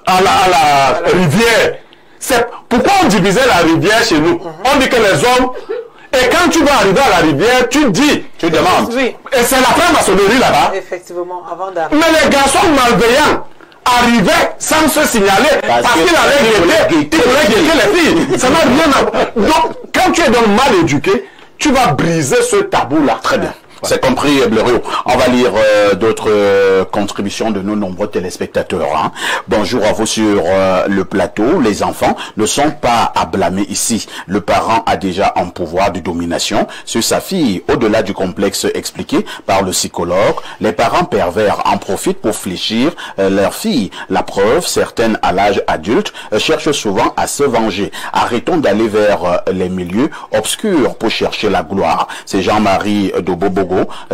N: à la rivière. C'est pourquoi on divisait la rivière chez nous. On dit que les hommes, et quand tu vas arriver à la rivière, tu dis, tu demandes. Oui. Et c'est la franc-maçonnerie là-bas.
P: Effectivement, avant d'arriver.
N: Mais les garçons malveillants arrivaient sans se signaler parce qu'il allait guetter, il voulait guetter les filles. Ça n'a rien à voir. Donc, quand tu es donc mal éduqué, tu vas briser ce tabou-là.
M: Très bien. C'est compris, Blériot. On va lire d'autres contributions de nos nombreux téléspectateurs. Hein. Bonjour à vous sur le plateau. Les enfants ne sont pas à blâmer ici. Le parent a déjà un pouvoir de domination sur sa fille. Au-delà du complexe expliqué par le psychologue, les parents pervers en profitent pour fléchir leur fille. La preuve, certaines à l'âge adulte cherchent souvent à se venger. Arrêtons d'aller vers les milieux obscurs pour chercher la gloire. C'est Jean-Marie de Bobo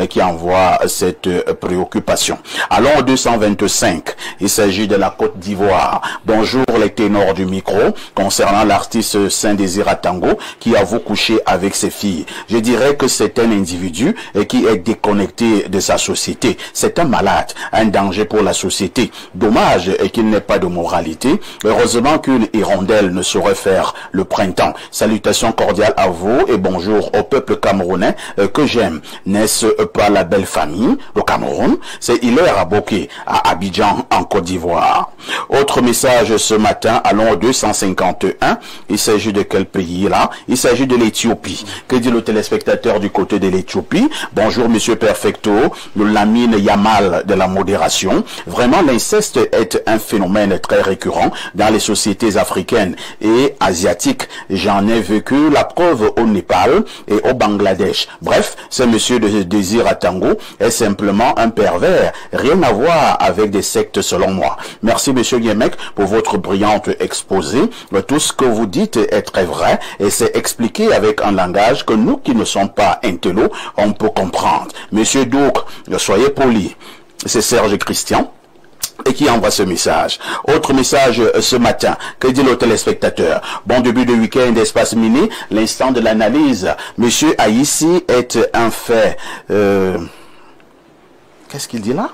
M: qui envoie cette préoccupation. Allons au 225. Il s'agit de la Côte d'Ivoire. Bonjour les ténors du micro. Concernant l'artiste Saint-Désir Atango qui avoue coucher avec ses filles. Je dirais que c'est un individu qui est déconnecté de sa société. C'est un malade, un danger pour la société. Dommage qu'il n'ait pas de moralité. Heureusement qu'une hirondelle ne saurait faire le printemps. Salutations cordiales à vous et bonjour au peuple camerounais que j'aime. N'est-ce pas la belle famille, le Cameroun? C'est Hilaire Aboké à Abidjan, en Côte d'Ivoire. Autre message ce matin, allons au 251. Il s'agit de quel pays là? Il s'agit de l'Éthiopie. Que dit le téléspectateur du côté de l'Éthiopie? Bonjour Monsieur Perfecto, le Lamine Yamal de la modération. Vraiment, l'inceste est un phénomène très récurrent dans les sociétés africaines et asiatiques. J'en ai vécu la preuve au Népal et au Bangladesh. Bref, c'est Monsieur Désir Atango est simplement un pervers, rien à voir avec des sectes selon moi. Merci Monsieur Guémec pour votre brillante exposé. Tout ce que vous dites est très vrai et c'est expliqué avec un langage que nous qui ne sommes pas intello, on peut comprendre. Monsieur Douk, soyez poli. C'est Serge Christian et qui envoie ce message. Autre message ce matin. Que dit le téléspectateur? Bon début de week-end, espace mini. L'instant de l'analyse. Monsieur Aïssi est un fait... Qu'est-ce qu'il dit là?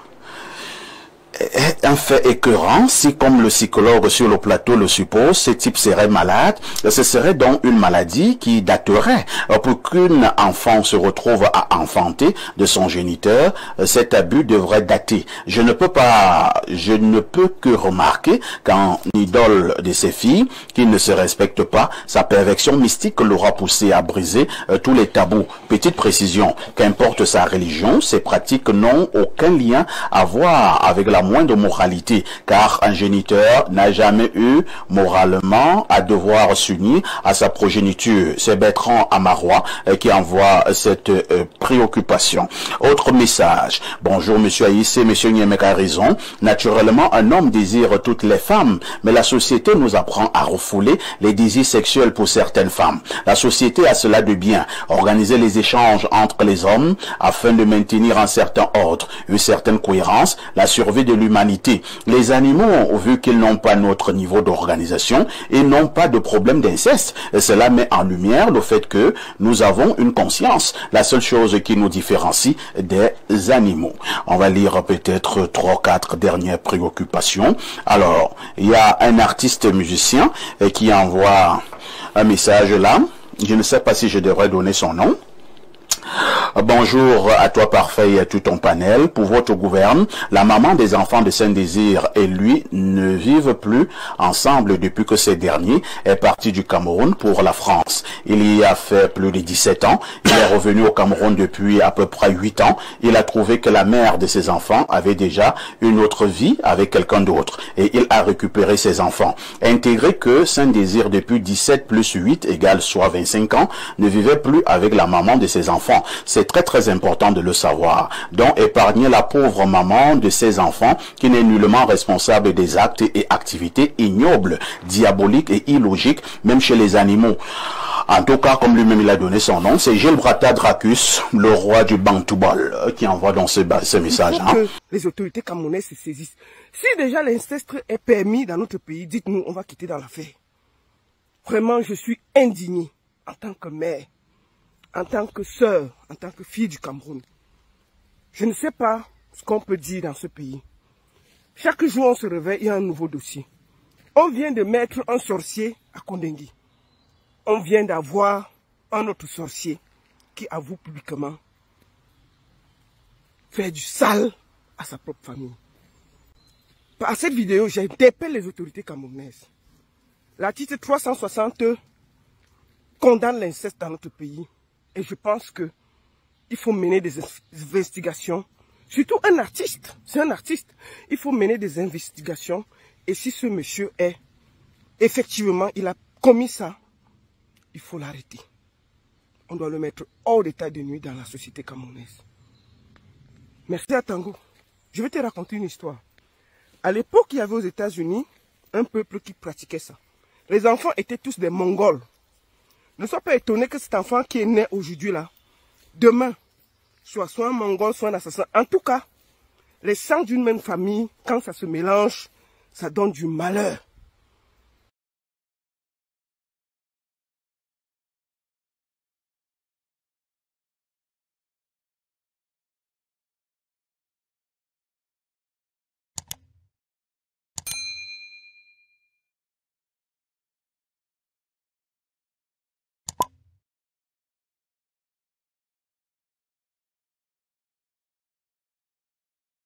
M: Un fait écœurant, si comme le psychologue sur le plateau le suppose, ce type serait malade, ce serait donc une maladie qui daterait. Pour qu'une enfant se retrouve à enfanter de son géniteur, cet abus devrait dater. Je ne peux que remarquer qu'en idole de ses filles, qui ne se respecte pas, sa perversion mystique l'aura poussé à briser tous les tabous. Petite précision, qu'importe sa religion, ses pratiques n'ont aucun lien à voir avec la moindre moralité, car un géniteur n'a jamais eu moralement à devoir s'unir à sa progéniture. C'est Bertrand Amarois qui envoie cette préoccupation. Autre message. Bonjour Monsieur Aïssé, Monsieur Niémek a raison. Naturellement, un homme désire toutes les femmes, mais la société nous apprend à refouler les désirs sexuels pour certaines femmes. La société a cela de bien. Organiser les échanges entre les hommes afin de maintenir un certain ordre, une certaine cohérence, la survie de l'humanité. Les animaux, vu qu'ils n'ont pas notre niveau d'organisation et n'ont pas de problème d'inceste, cela met en lumière le fait que nous avons une conscience, la seule chose qui nous différencie des animaux. On va lire peut-être 3 ou 4 dernières préoccupations. Alors, il y a un artiste musicien qui envoie un message là. Je ne sais pas si je devrais donner son nom. Bonjour à toi Parfait et à tout ton panel. Pour votre gouverne, la maman des enfants de Saint-Désir et lui ne vivent plus ensemble depuis que ces derniers est parti du Cameroun pour la France. Il y a fait plus de 17 ans. Il est revenu au Cameroun depuis à peu près 8 ans. Il a trouvé que la mère de ses enfants avait déjà une autre vie avec quelqu'un d'autre et il a récupéré ses enfants. Intégré que Saint-Désir depuis 17 plus 8 égale soit 25 ans ne vivait plus avec la maman de ses enfants. C'est très important de le savoir. Donc épargner la pauvre maman de ses enfants qui n'est nullement responsable des actes et activités ignobles, diaboliques et illogiques, même chez les animaux. En tout cas, comme lui-même il a donné son nom, c'est Gilles Brata Dracus, le roi du Bantoubol, qui envoie dans ce message.
I: Il faut que les autorités camerounaises se saisissent. Si déjà l'inceste est permis dans notre pays, dites-nous, on va quitter dans l'affaire. Vraiment, je suis indigné en tant que mère, en tant que sœur, en tant que fille du Cameroun. Je ne sais pas ce qu'on peut dire dans ce pays. Chaque jour, on se réveille, il y a un nouveau dossier. On vient de mettre un sorcier à Kondengui. On vient d'avoir un autre sorcier qui avoue publiquement faire du sale à sa propre famille. Par cette vidéo, j'interpelle les autorités camerounaises. L'article 360 condamne l'inceste dans notre pays. Et je pense que il faut mener des investigations. Surtout un artiste, c'est un artiste. Il faut mener des investigations. Et si ce monsieur est, effectivement, il a commis ça, il faut l'arrêter. On doit le mettre hors d'état de nuit dans la société camerounaise. Merci à Tango. Je vais te raconter une histoire. À l'époque, il y avait aux États-Unis un peuple qui pratiquait ça. Les enfants étaient tous des Mongols. Ne sois pas étonné que cet enfant qui est né aujourd'hui là, demain, soit un Mongol, soit un assassin. En tout cas, les sangs d'une même famille, quand ça se mélange, ça donne du malheur.